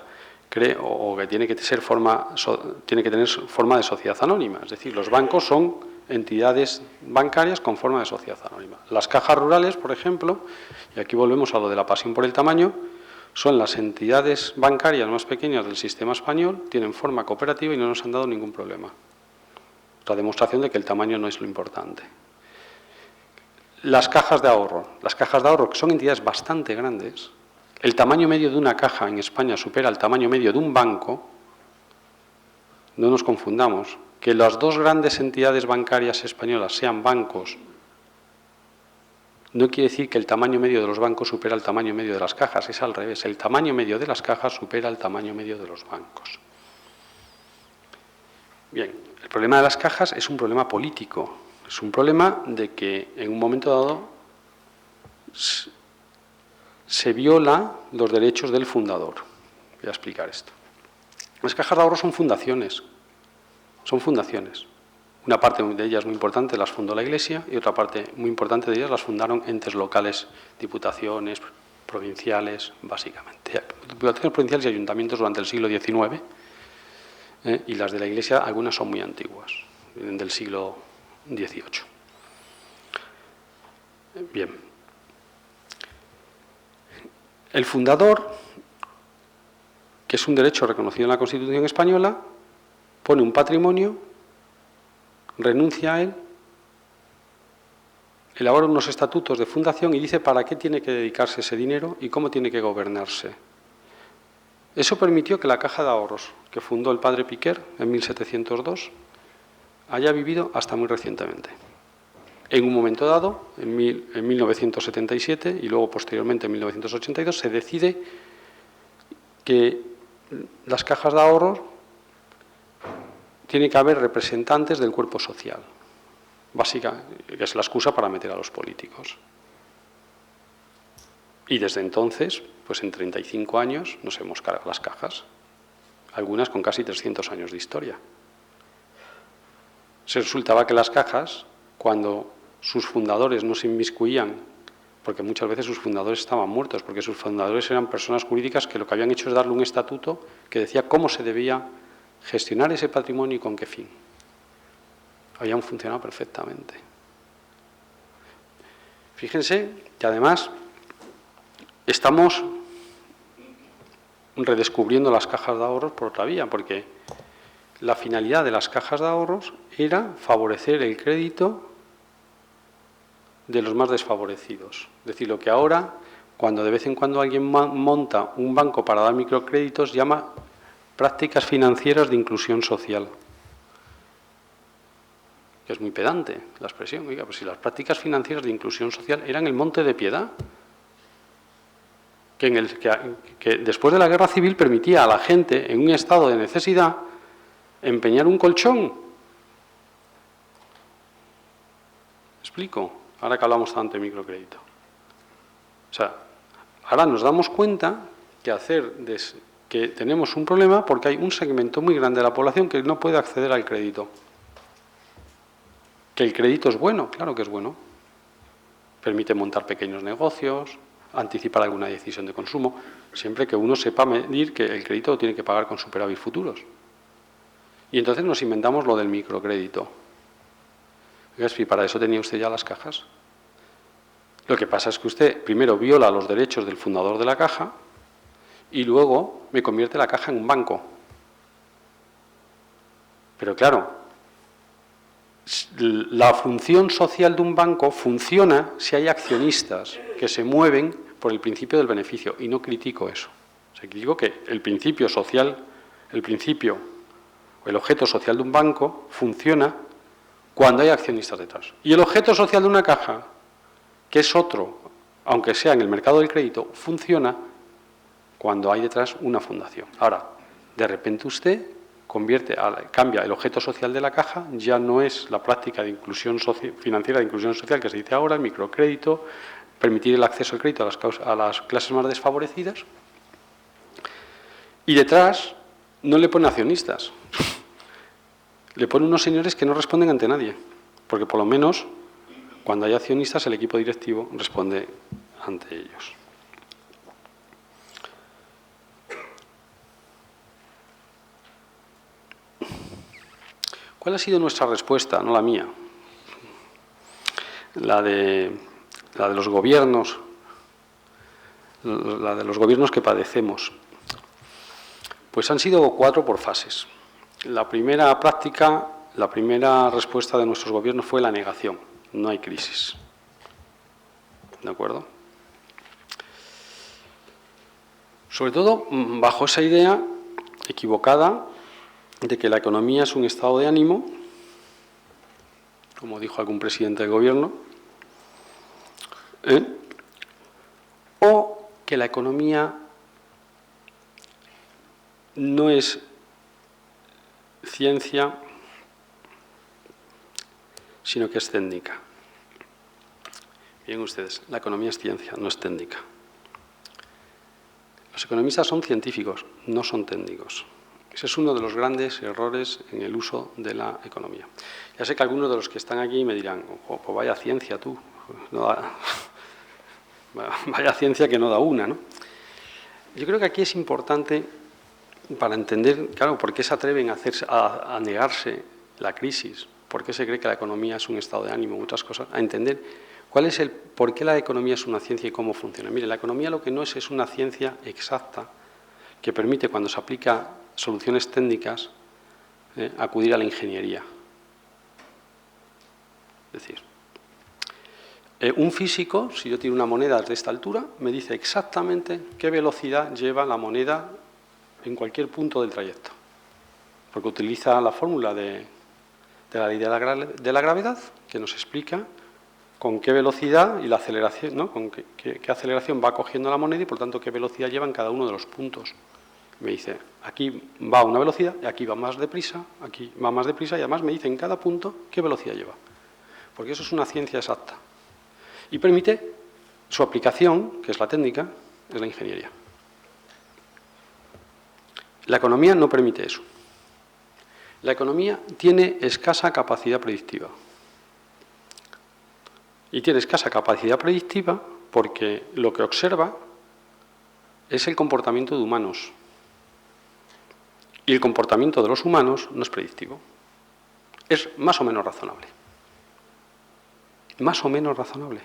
o que tiene que tener forma de sociedad anónima. Es decir, los bancos son entidades bancarias con forma de sociedad anónima. Las cajas rurales, por ejemplo, y aquí volvemos a lo de la pasión por el tamaño, son las entidades bancarias más pequeñas del sistema español, tienen forma cooperativa y no nos han dado ningún problema. Otra demostración de que el tamaño no es lo importante. Las cajas de ahorro, que son entidades bastante grandes, el tamaño medio de una caja en España supera el tamaño medio de un banco. No nos confundamos, que las dos grandes entidades bancarias españolas sean bancos no quiere decir que el tamaño medio de los bancos supera el tamaño medio de las cajas, es al revés, el tamaño medio de las cajas supera el tamaño medio de los bancos. Bien, el problema de las cajas es un problema político, es un problema de que en un momento dado se viola los derechos del fundador. Voy a explicar esto. Las cajas de ahorro son fundaciones. Una parte de ellas muy importante las fundó la Iglesia y otra parte muy importante de ellas las fundaron entes locales, diputaciones, provinciales, básicamente. Diputaciones provinciales y ayuntamientos durante el siglo XIX, y las de la Iglesia, algunas son muy antiguas, del siglo XVIII. Bien. El fundador, que es un derecho reconocido en la Constitución española, pone un patrimonio, renuncia a él, elabora unos estatutos de fundación y dice para qué tiene que dedicarse ese dinero y cómo tiene que gobernarse. Eso permitió que la Caja de Ahorros, que fundó el padre Piquer en 1702, haya vivido hasta muy recientemente. En un momento dado, en 1977 y luego posteriormente en 1982, se decide que las cajas de ahorros tiene que haber representantes del cuerpo social, básicamente, que es la excusa para meter a los políticos. Y desde entonces, pues en 35 años nos hemos cargado las cajas, algunas con casi 300 años de historia. Se resultaba que las cajas, cuando sus fundadores no se inmiscuían, porque muchas veces sus fundadores estaban muertos, porque sus fundadores eran personas jurídicas que lo que habían hecho es darle un estatuto que decía cómo se debía gestionar ese patrimonio y con qué fin. Habían funcionado perfectamente. Fíjense que además estamos redescubriendo las cajas de ahorros por otra vía, porque la finalidad de las cajas de ahorros era favorecer el crédito de los más desfavorecidos. Es decir, lo que ahora, cuando de vez en cuando alguien monta un banco para dar microcréditos, llama prácticas financieras de inclusión social. Que es muy pedante la expresión. Oiga, pues si las prácticas financieras de inclusión social eran el Monte de Piedad, que después de la Guerra Civil permitía a la gente en un estado de necesidad empeñar un colchón. ¿Me explico? Ahora que hablamos tanto de microcrédito. O sea, ahora nos damos cuenta que tenemos un problema porque hay un segmento muy grande de la población que no puede acceder al crédito. Que el crédito es bueno, claro que es bueno. Permite montar pequeños negocios, anticipar alguna decisión de consumo, siempre que uno sepa medir que el crédito lo tiene que pagar con superávit futuros. Y entonces nos inventamos lo del microcrédito. Y para eso tenía usted ya las cajas. Lo que pasa es que usted primero viola los derechos del fundador de la caja y luego me convierte la caja en un banco. Pero claro, la función social de un banco funciona si hay accionistas que se mueven por el principio del beneficio, y no critico eso. O sea, digo que el principio social, el objeto social de un banco funciona cuando hay accionistas detrás. Y el objeto social de una caja, que es otro, aunque sea en el mercado del crédito, funciona cuando hay detrás una fundación. Ahora, de repente usted cambia el objeto social de la caja, ya no es la práctica de inclusión financiera, de inclusión social que se dice ahora, el microcrédito, permitir el acceso al crédito a las clases más desfavorecidas, y detrás no le pone accionistas, le pone unos señores que no responden ante nadie, porque por lo menos cuando hay accionistas el equipo directivo responde ante ellos. ¿Cuál ha sido nuestra respuesta? No la mía. La de los gobiernos, la de los gobiernos que padecemos. Pues han sido 4 por fases. La primera respuesta de nuestros gobiernos fue la negación. No hay crisis. ¿De acuerdo? Sobre todo bajo esa idea equivocada de que la economía es un estado de ánimo, como dijo algún presidente de gobierno, o que la economía no es ciencia, sino que es técnica. Bien ustedes, la economía es ciencia, no es técnica. Los economistas son científicos, no son técnicos. Ese es uno de los grandes errores en el uso de la economía. Ya sé que algunos de los que están aquí me dirán, oh, pues vaya ciencia tú, vaya ciencia que no da una, ¿no? Yo creo que aquí es importante para entender, claro, por qué se atreven a negarse la crisis, por qué se cree que la economía es un estado de ánimo, muchas cosas, a entender por qué la economía es una ciencia y cómo funciona. Mire, la economía lo que no es una ciencia exacta que permite, cuando se aplica soluciones técnicas, acudir a la ingeniería. Es decir, un físico, si yo tiro una moneda de esta altura, me dice exactamente qué velocidad lleva la moneda en cualquier punto del trayecto, porque utiliza la fórmula de la ley de la gravedad, que nos explica con qué velocidad y la aceleración, ¿no? Con qué aceleración va cogiendo la moneda y, por tanto, qué velocidad lleva en cada uno de los puntos. Me dice, aquí va a una velocidad, y aquí va más deprisa, aquí va más deprisa, y además me dice en cada punto qué velocidad lleva. Porque eso es una ciencia exacta. Y permite su aplicación, que es la técnica, es la ingeniería. La economía no permite eso. La economía tiene escasa capacidad predictiva. Y tiene escasa capacidad predictiva porque lo que observa es el comportamiento de humanos. Y el comportamiento de los humanos no es predictivo. Es más o menos razonable. Más o menos razonable.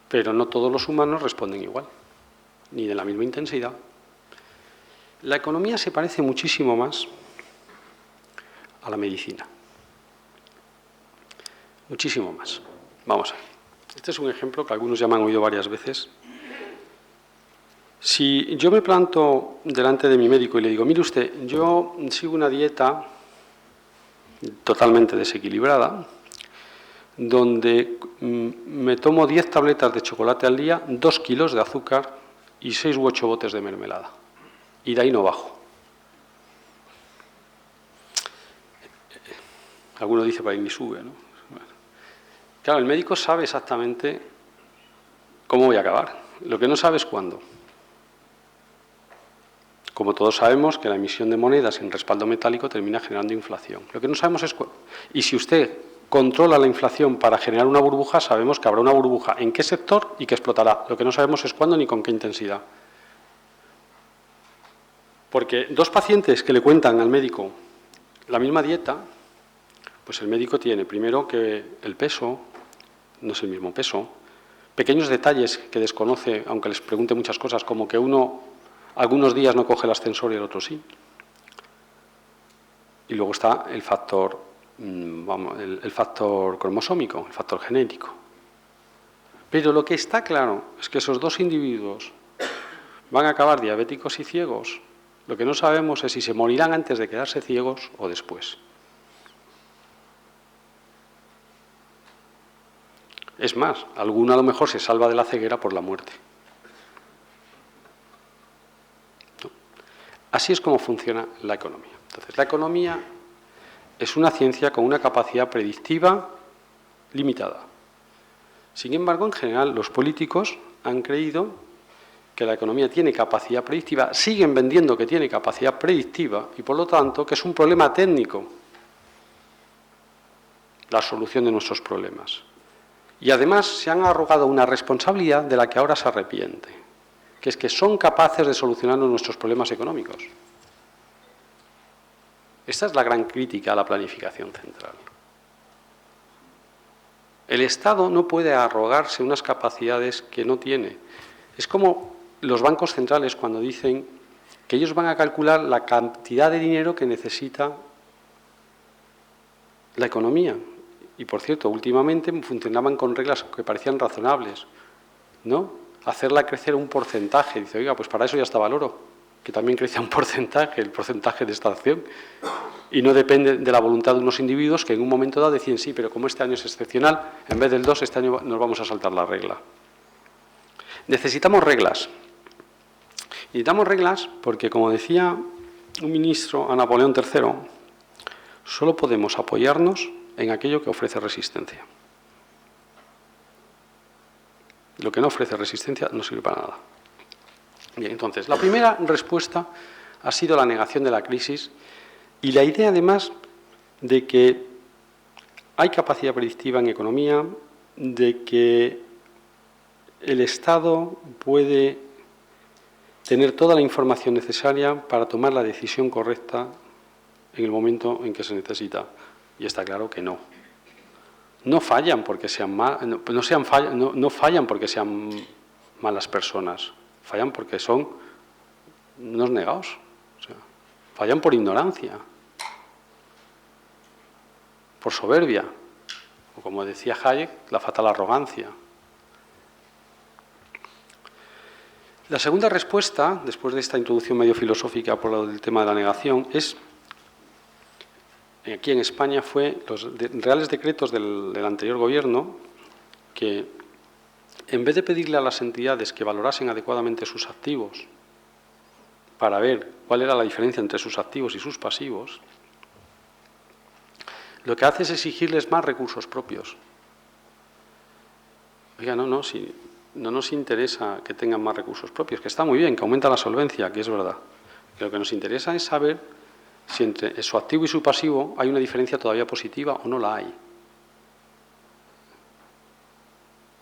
Pero no todos los humanos responden igual, ni de la misma intensidad. La economía se parece muchísimo más a la medicina. Muchísimo más. Vamos a ver. Este es un ejemplo que algunos ya me han oído varias veces. Si yo me planto delante de mi médico y le digo, mire usted, yo sigo una dieta totalmente desequilibrada, donde me tomo 10 tabletas de chocolate al día, 2 kilos de azúcar y 6 u 8 botes de mermelada. Y de ahí no bajo. Alguno dice para ahí ni sube, ¿no? Bueno. Claro, el médico sabe exactamente cómo voy a acabar. Lo que no sabe es cuándo. Como todos sabemos que la emisión de monedas sin respaldo metálico termina generando inflación. Lo que no sabemos es cuándo. Y si usted controla la inflación para generar una burbuja, sabemos que habrá una burbuja en qué sector y que explotará. Lo que no sabemos es cuándo ni con qué intensidad. Porque dos pacientes que le cuentan al médico la misma dieta, pues el médico tiene primero que el peso no es el mismo peso, pequeños detalles que desconoce, aunque les pregunte muchas cosas, como que uno algunos días no coge el ascensor y el otro sí. Y luego está el factor, el factor cromosómico, el factor genético. Pero lo que está claro es que esos dos individuos van a acabar diabéticos y ciegos. Lo que no sabemos es si se morirán antes de quedarse ciegos o después. Es más, alguno a lo mejor se salva de la ceguera por la muerte. ¿No? Así es como funciona la economía. Entonces, la economía es una ciencia con una capacidad predictiva limitada. Sin embargo, en general, los políticos han creído que la economía tiene capacidad predictiva, siguen vendiendo que tiene capacidad predictiva y, por lo tanto, que es un problema técnico la solución de nuestros problemas. Y además se han arrogado una responsabilidad de la que ahora se arrepiente, que es que son capaces de solucionar nuestros problemas económicos. Esta es la gran crítica a la planificación central. El Estado no puede arrogarse unas capacidades que no tiene. Es como los bancos centrales cuando dicen que ellos van a calcular la cantidad de dinero que necesita la economía. Y, por cierto, últimamente funcionaban con reglas que parecían razonables, ¿no? Hacerla crecer un porcentaje. Dice, oiga, pues para eso ya estaba el oro, que también crecía un porcentaje, el porcentaje de esta acción. Y no depende de la voluntad de unos individuos que en un momento dado deciden, sí, pero como este año es excepcional, en vez del 2, este año nos vamos a saltar la regla. Necesitamos reglas. Necesitamos reglas porque, como decía un ministro a Napoleón III, solo podemos apoyarnos en aquello que ofrece resistencia. Lo que no ofrece resistencia no sirve para nada. Bien, entonces, la primera respuesta ha sido la negación de la crisis y la idea, además, de que hay capacidad predictiva en economía, de que el Estado puede tener toda la información necesaria para tomar la decisión correcta en el momento en que se necesita. Y está claro que no. No fallan porque sean no fallan porque sean malas personas. Fallan porque son unos negados. O sea, fallan por ignorancia, por soberbia, o como decía Hayek, la fatal arrogancia. La segunda respuesta, después de esta introducción medio filosófica por lo del tema de la negación, es aquí en España fue los reales decretos del anterior gobierno que, en vez de pedirle a las entidades que valorasen adecuadamente sus activos para ver cuál era la diferencia entre sus activos y sus pasivos, lo que hace es exigirles más recursos propios. Oiga, si no nos interesa que tengan más recursos propios, que está muy bien, que aumenta la solvencia, que es verdad. Lo que nos interesa es saber si entre su activo y su pasivo hay una diferencia todavía positiva o no la hay.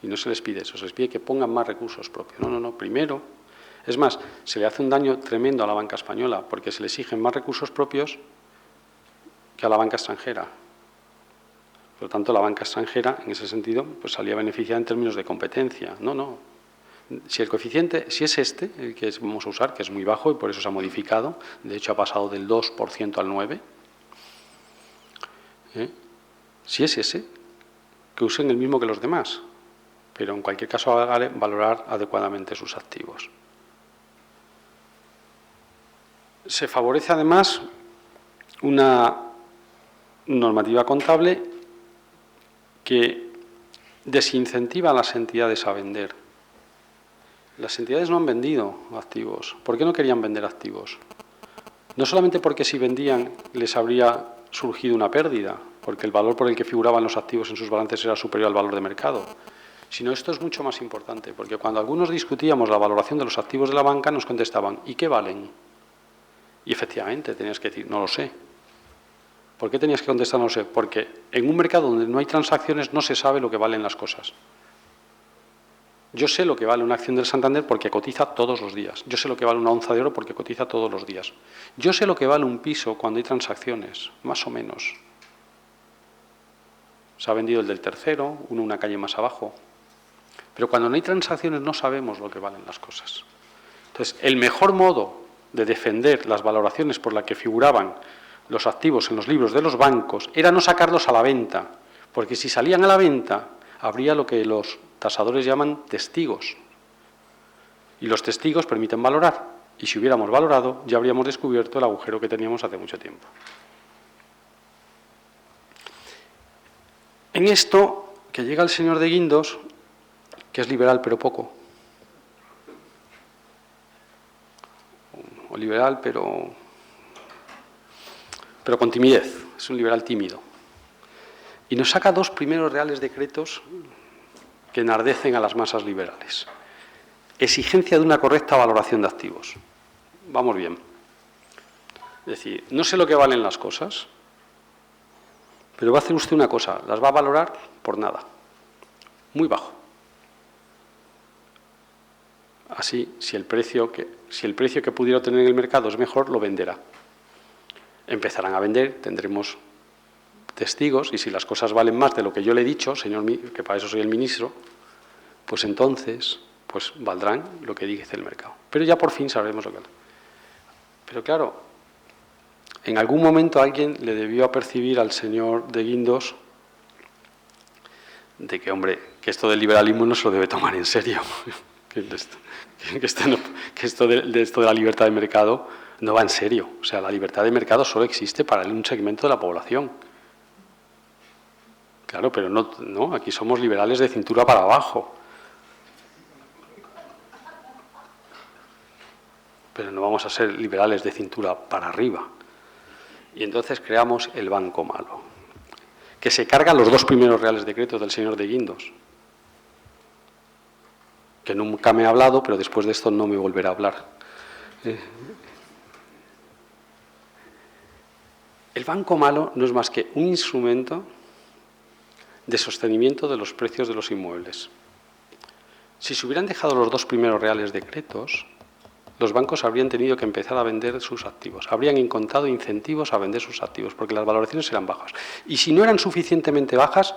Y no se les pide eso, se les pide que pongan más recursos propios. No, primero. Es más, se le hace un daño tremendo a la banca española porque se le exigen más recursos propios que a la banca extranjera. Por lo tanto, la banca extranjera, en ese sentido, pues salía beneficiada en términos de competencia. No. Si el coeficiente, si es este, el que vamos a usar, que es muy bajo y por eso se ha modificado, de hecho ha pasado del 2% al 9%, si es ese, que usen el mismo que los demás, pero en cualquier caso valorar adecuadamente sus activos. Se favorece además una normativa contable que desincentiva a las entidades a vender. Las entidades no han vendido activos. ¿Por qué no querían vender activos? No solamente porque si vendían les habría surgido una pérdida, porque el valor por el que figuraban los activos en sus balances era superior al valor de mercado, sino esto es mucho más importante, porque cuando algunos discutíamos la valoración de los activos de la banca nos contestaban ¿y qué valen? Y efectivamente tenías que decir no lo sé. ¿Por qué tenías que contestar no lo sé? Porque en un mercado donde no hay transacciones no se sabe lo que valen las cosas. Yo sé lo que vale una acción del Santander porque cotiza todos los días. Yo sé lo que vale una onza de oro porque cotiza todos los días. Yo sé lo que vale un piso cuando hay transacciones, más o menos. Se ha vendido el del tercero, uno una calle más abajo. Pero cuando no hay transacciones no sabemos lo que valen las cosas. Entonces, el mejor modo de defender las valoraciones por las que figuraban los activos en los libros de los bancos era no sacarlos a la venta, porque si salían a la venta habría lo que los tasadores llaman testigos. Y los testigos permiten valorar. Y si hubiéramos valorado, ya habríamos descubierto el agujero que teníamos hace mucho tiempo. En esto, que llega el señor de Guindos, que es liberal pero poco. O liberal pero con timidez. Es un liberal tímido. Y nos saca dos primeros reales decretos que enardecen a las masas liberales. Exigencia de una correcta valoración de activos. Vamos bien. Es decir, no sé lo que valen las cosas, pero va a hacer usted una cosa, las va a valorar por nada, muy bajo. Así, si el precio que pudiera tener en el mercado es mejor, lo venderá. Empezarán a vender, tendremos testigos, y si las cosas valen más de lo que yo le he dicho, señor, que para eso soy el ministro, pues entonces valdrán lo que dice el mercado. Pero ya por fin sabremos lo que vale. Pero claro, en algún momento alguien le debió apercibir al señor de Guindos de que, hombre, que esto del liberalismo no se lo debe tomar en serio. que esto de la libertad de mercado no va en serio. O sea, la libertad de mercado solo existe para un segmento de la población. Claro, pero no, aquí somos liberales de cintura para abajo. Pero no vamos a ser liberales de cintura para arriba. Y entonces creamos el Banco Malo, que se carga los dos primeros reales decretos del señor de Guindos, que nunca me ha hablado, pero después de esto no me volverá a hablar. El Banco Malo no es más que un instrumento de sostenimiento de los precios de los inmuebles. Si se hubieran dejado los dos primeros reales decretos, los bancos habrían tenido que empezar a vender sus activos, habrían encontrado incentivos a vender sus activos, porque las valoraciones eran bajas. Y si no eran suficientemente bajas,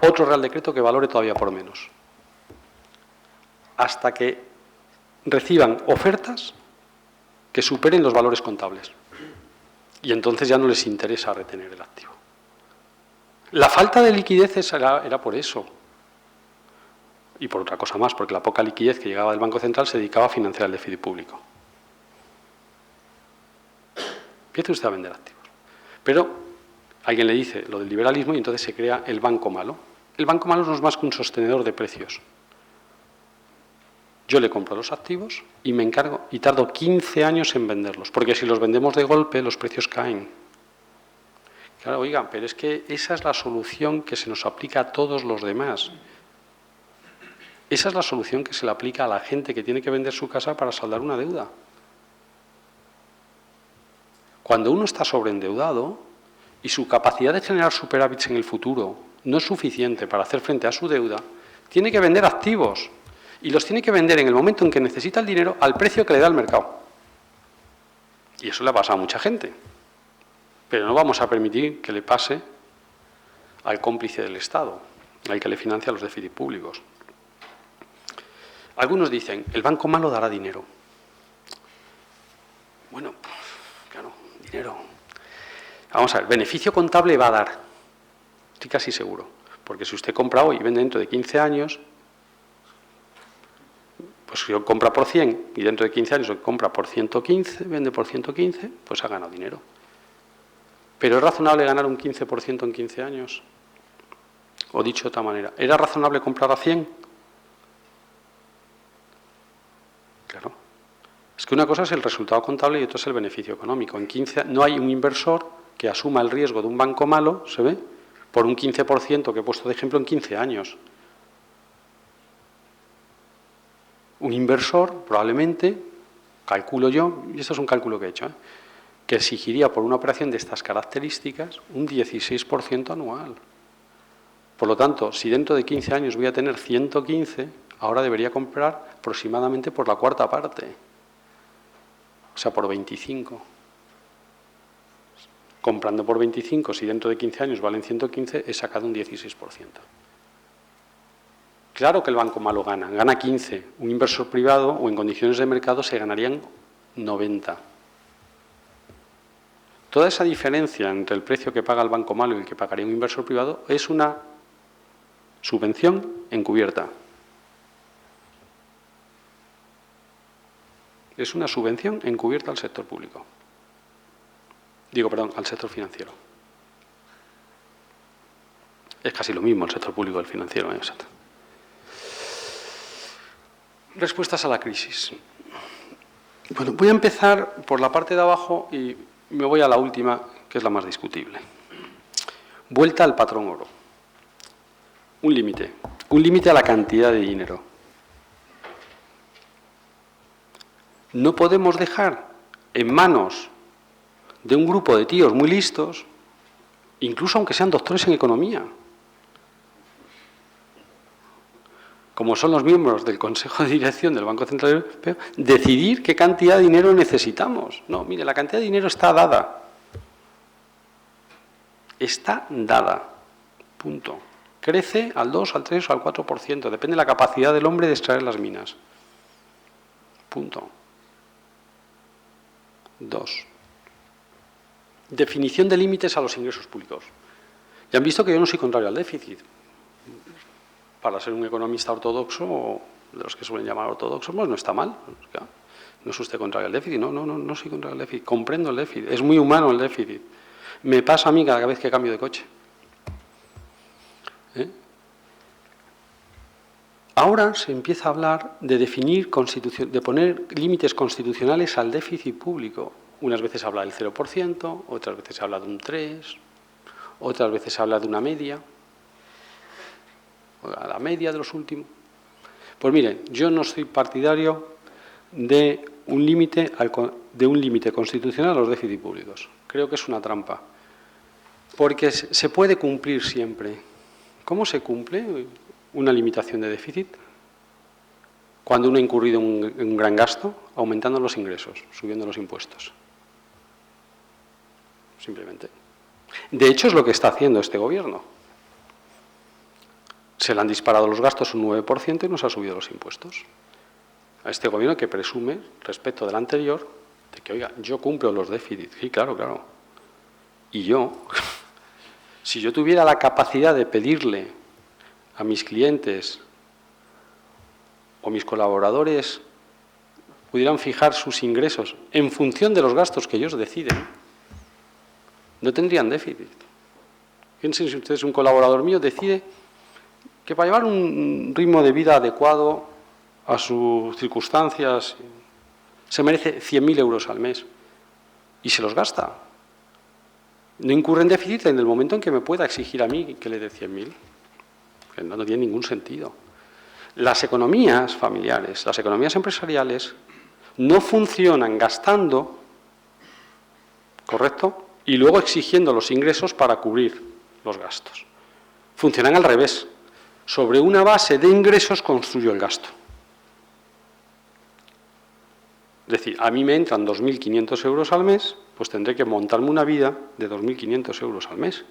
otro real decreto que valore todavía por menos. Hasta que reciban ofertas que superen los valores contables. Y entonces ya no les interesa retener el activo. La falta de liquidez era por eso. Y por otra cosa más, porque la poca liquidez que llegaba del Banco Central se dedicaba a financiar el déficit público. Empiece usted a vender activos. Pero alguien le dice lo del liberalismo y entonces se crea el Banco Malo. El Banco Malo no es más que un sostenedor de precios. Yo le compro los activos y me encargo y tardo 15 años en venderlos, porque si los vendemos de golpe los precios caen. Claro, oigan, pero es que esa es la solución que se nos aplica a todos los demás. Esa es la solución que se le aplica a la gente que tiene que vender su casa para saldar una deuda. Cuando uno está sobreendeudado y su capacidad de generar superávits en el futuro no es suficiente para hacer frente a su deuda, tiene que vender activos y los tiene que vender en el momento en que necesita el dinero al precio que le da el mercado. Y eso le ha pasado a mucha gente. Pero no vamos a permitir que le pase al cómplice del Estado, al que le financia los déficits públicos. Algunos dicen, el banco malo dará dinero. Bueno, claro, dinero. Vamos a ver, beneficio contable va a dar. Estoy casi seguro. Porque si usted compra hoy y vende dentro de 15 años, pues si yo compra por 100 y dentro de 15 años compra por 115, vende por 115, pues ha ganado dinero. ¿Pero es razonable ganar un 15% en 15 años? O dicho de otra manera, ¿era razonable comprar a 100? Claro. Es que una cosa es el resultado contable y otra es el beneficio económico. En 15 no hay un inversor que asuma el riesgo de un banco malo, ¿se ve?, por un 15% que he puesto de ejemplo en 15 años. Un inversor probablemente, calculo yo, y esto es un cálculo que he hecho, que exigiría por una operación de estas características un 16% anual. Por lo tanto, si dentro de 15 años voy a tener 115, ahora debería comprar aproximadamente por la cuarta parte. O sea, por 25. Comprando por 25, si dentro de 15 años valen 115, he sacado un 16%. Claro que el banco malo gana 15. Un inversor privado o en condiciones de mercado se ganarían 90. Toda esa diferencia entre el precio que paga el banco malo y el que pagaría un inversor privado es una subvención encubierta. Es una subvención encubierta al sector público. Al sector financiero. Es casi lo mismo el sector público del financiero, exacto. Respuestas a la crisis. Bueno, voy a empezar por la parte de abajo y me voy a la última, que es la más discutible. Vuelta al patrón oro. Un límite a la cantidad de dinero. No podemos dejar en manos de un grupo de tíos muy listos, incluso aunque sean doctores en economía, como son los miembros del Consejo de Dirección del Banco Central Europeo, decidir qué cantidad de dinero necesitamos. No, mire, la cantidad de dinero está dada. Está dada. Punto. Crece al 2, al 3 o al 4%. Depende de la capacidad del hombre de extraer las minas. Punto. 2. Definición de límites a los ingresos públicos. Ya han visto que yo no soy contrario al déficit. Para ser un economista ortodoxo, o de los que suelen llamar ortodoxos, pues no está mal. No es usted contrario al déficit. No soy contrario al déficit. Comprendo el déficit. Es muy humano el déficit. Me pasa a mí cada vez que cambio de coche. Ahora se empieza a hablar de definir, de poner límites constitucionales al déficit público. Unas veces se habla del 0%, otras veces se habla de un 3%, otras veces se habla de una media, a la media de los últimos. Pues miren, yo no soy partidario de un límite constitucional a los déficits públicos. Creo que es una trampa, porque se puede cumplir siempre. ¿Cómo se cumple una limitación de déficit? Cuando uno ha incurrido en un gran gasto, aumentando los ingresos, subiendo los impuestos. Simplemente. De hecho, es lo que está haciendo este gobierno. Se le han disparado los gastos un 9% y nos ha subido los impuestos. A este gobierno que presume, respecto del anterior, de que, oiga, yo cumplo los déficits. Sí, claro. Y yo, si yo tuviera la capacidad de pedirle a mis clientes o mis colaboradores pudieran fijar sus ingresos en función de los gastos que ellos deciden, no tendrían déficit. Piensen, si usted es un colaborador mío, decide que para llevar un ritmo de vida adecuado a sus circunstancias se merece 100.000 euros al mes y se los gasta. No incurre en déficit en el momento en que me pueda exigir a mí que le dé 100.000. Que no tiene ningún sentido. Las economías familiares, las economías empresariales no funcionan gastando ¿correcto? Y luego exigiendo los ingresos para cubrir los gastos. Funcionan al revés. Sobre una base de ingresos construyo el gasto. Es decir, a mí me entran 2.500 euros al mes, pues tendré que montarme una vida de 2.500 euros al mes.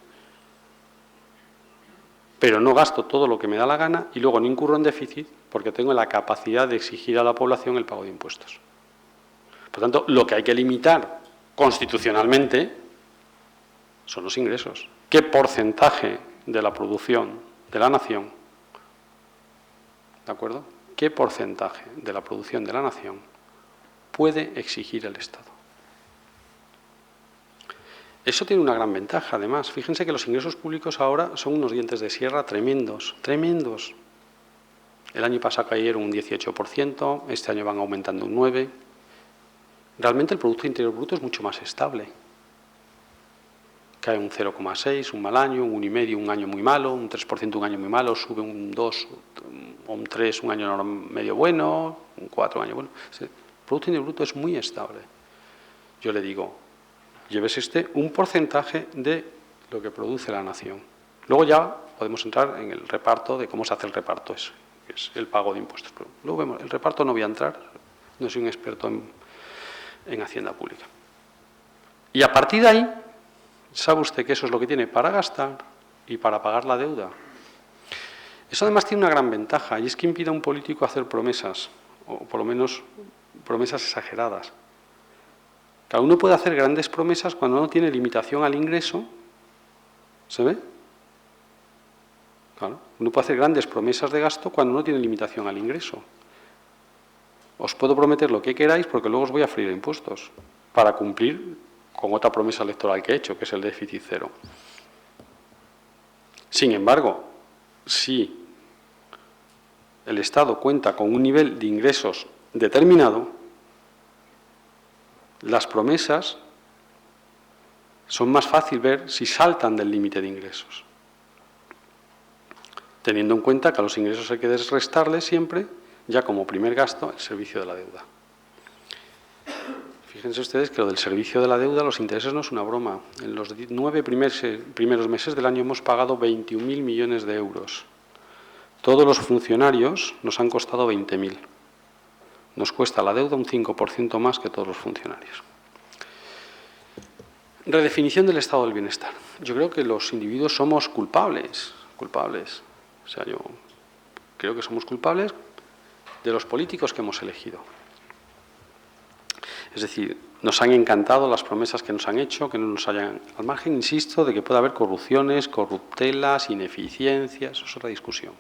Pero no gasto todo lo que me da la gana y luego no incurro en déficit porque tengo la capacidad de exigir a la población el pago de impuestos. Por tanto, lo que hay que limitar constitucionalmente son los ingresos. ¿Qué porcentaje de la producción de la nación, ¿de acuerdo? ¿Qué porcentaje de la producción de la nación puede exigir el Estado? Eso tiene una gran ventaja, además. Fíjense que los ingresos públicos ahora son unos dientes de sierra tremendos, tremendos. El año pasado cayeron un 18%, este año van aumentando un 9%. Realmente el Producto Interior Bruto es mucho más estable. Cae un 0,6, un mal año, un 1,5, un año muy malo, un 3% un año muy malo, sube un 2 o un 3 un año medio bueno, un 4 un año bueno. El Producto Interior Bruto es muy estable. Yo le digo, llévese un porcentaje de lo que produce la nación. Luego ya podemos entrar en el reparto de cómo se hace el reparto ese, que es el pago de impuestos. Pero luego vemos, el reparto no voy a entrar, no soy un experto en Hacienda Pública. Y a partir de ahí, ¿sabe usted que eso es lo que tiene para gastar y para pagar la deuda? Eso además tiene una gran ventaja, y es que impide a un político hacer promesas, o por lo menos promesas exageradas. Cada uno puede hacer grandes promesas cuando no tiene limitación al ingreso. ¿Se ve? Claro, uno puede hacer grandes promesas de gasto cuando no tiene limitación al ingreso. Os puedo prometer lo que queráis porque luego os voy a freír impuestos para cumplir con otra promesa electoral que he hecho, que es el déficit cero. Sin embargo, si el Estado cuenta con un nivel de ingresos determinado, las promesas son más fácil ver si saltan del límite de ingresos. Teniendo en cuenta que a los ingresos hay que restarles siempre, ya como primer gasto, el servicio de la deuda. Fíjense ustedes que lo del servicio de la deuda, los intereses no es una broma. En los 9 primeros meses del año hemos pagado 21.000 millones de euros. Todos los funcionarios nos han costado 20.000. Nos cuesta la deuda un 5% más que todos los funcionarios. Redefinición del estado del bienestar. Yo creo que los individuos somos culpables. O sea, yo creo que somos culpables de los políticos que hemos elegido. Es decir, nos han encantado las promesas que nos han hecho, que no nos hayan... Al margen, insisto, de que pueda haber corrupciones, corruptelas, ineficiencias, eso es otra discusión.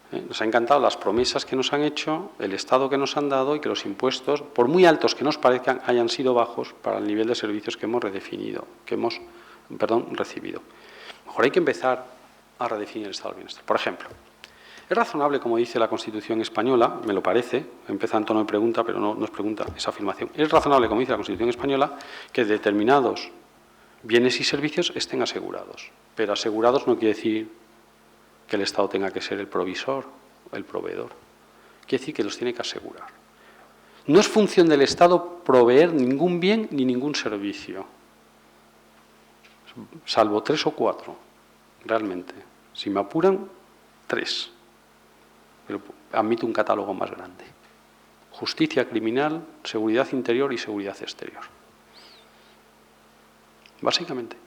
Nos han encantado las promesas que nos han hecho, el Estado que nos han dado y que los impuestos, por muy altos que nos parezcan, hayan sido bajos para el nivel de servicios que hemos recibido. Mejor hay que empezar a redefinir el estado del bienestar. Por ejemplo, es razonable, como dice la Constitución española, me lo parece, empieza en tono de pregunta, pero no es pregunta, es afirmación. Es razonable, como dice la Constitución española, que determinados bienes y servicios estén asegurados. Pero asegurados no quiere decir que el Estado tenga que ser el provisor, el proveedor. Quiere decir que los tiene que asegurar. No es función del Estado proveer ningún bien ni ningún servicio, salvo 3 o 4, realmente. Si me apuran, 3. Pero admito un catálogo más grande. Justicia criminal, seguridad interior y seguridad exterior. Básicamente.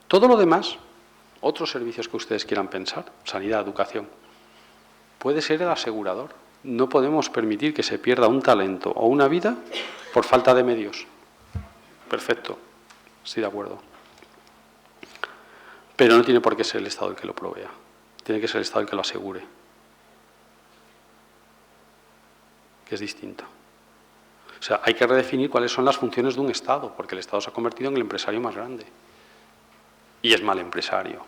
Todo lo demás, otros servicios que ustedes quieran pensar, sanidad, educación, puede ser el asegurador. No podemos permitir que se pierda un talento o una vida por falta de medios. Perfecto, estoy de acuerdo. Pero no tiene por qué ser el Estado el que lo provea. Tiene que ser el Estado el que lo asegure. Que es distinto. O sea, hay que redefinir cuáles son las funciones de un Estado, porque el Estado se ha convertido en el empresario más grande. Y es mal empresario.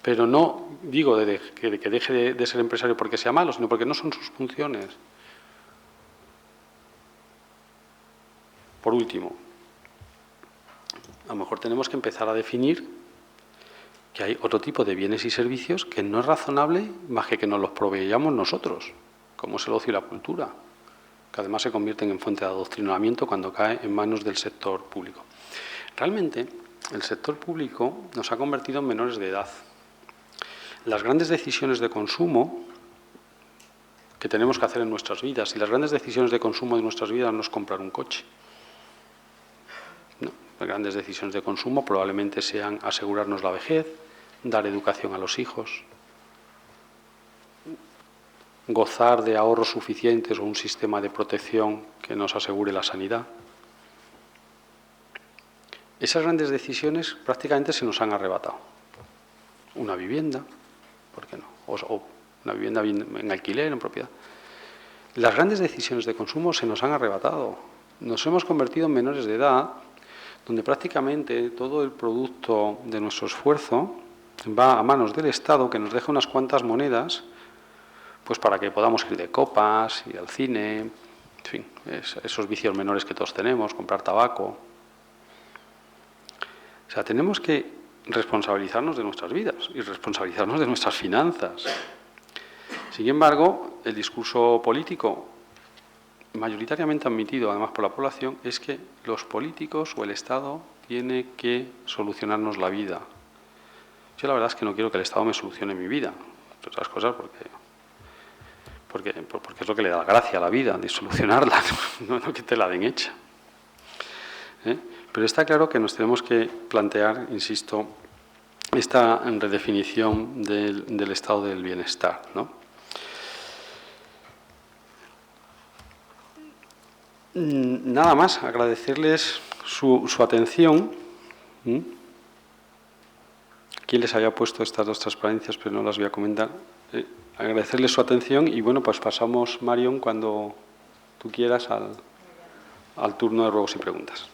Pero no digo que deje de ser empresario porque sea malo, sino porque no son sus funciones. Por último, a lo mejor tenemos que empezar a definir que hay otro tipo de bienes y servicios que no es razonable más que nos los proveyamos nosotros, como es el ocio y la cultura. que además se convierten en fuente de adoctrinamiento cuando cae en manos del sector público. Realmente, el sector público nos ha convertido en menores de edad. Las grandes decisiones de consumo que tenemos que hacer en nuestras vidas, y las grandes decisiones de consumo de nuestras vidas no es comprar un coche. No, las grandes decisiones de consumo probablemente sean asegurarnos la vejez, dar educación a los hijos, gozar de ahorros suficientes o un sistema de protección que nos asegure la sanidad. Esas grandes decisiones prácticamente se nos han arrebatado. Una vivienda, ¿por qué no? O una vivienda en alquiler, en propiedad. Las grandes decisiones de consumo se nos han arrebatado. Nos hemos convertido en menores de edad, donde prácticamente todo el producto de nuestro esfuerzo va a manos del Estado, que nos deja unas cuantas monedas, pues para que podamos ir de copas, ir al cine, en fin, esos vicios menores que todos tenemos, comprar tabaco. O sea, tenemos que responsabilizarnos de nuestras vidas y responsabilizarnos de nuestras finanzas. Sin embargo, el discurso político, mayoritariamente admitido además por la población, es que los políticos o el Estado tiene que solucionarnos la vida. Yo la verdad es que no quiero que el Estado me solucione mi vida, entre otras cosas porque es lo que le da gracia a la vida, de solucionarla, no que te la den hecha. Pero está claro que nos tenemos que plantear, insisto, esta redefinición del estado del bienestar, ¿no? Nada más, agradecerles su atención. Aquí les había puesto estas dos transparencias, pero no las voy a comentar. Agradecerles su atención y bueno, pues pasamos, Marion, cuando tú quieras, al turno de ruegos y preguntas.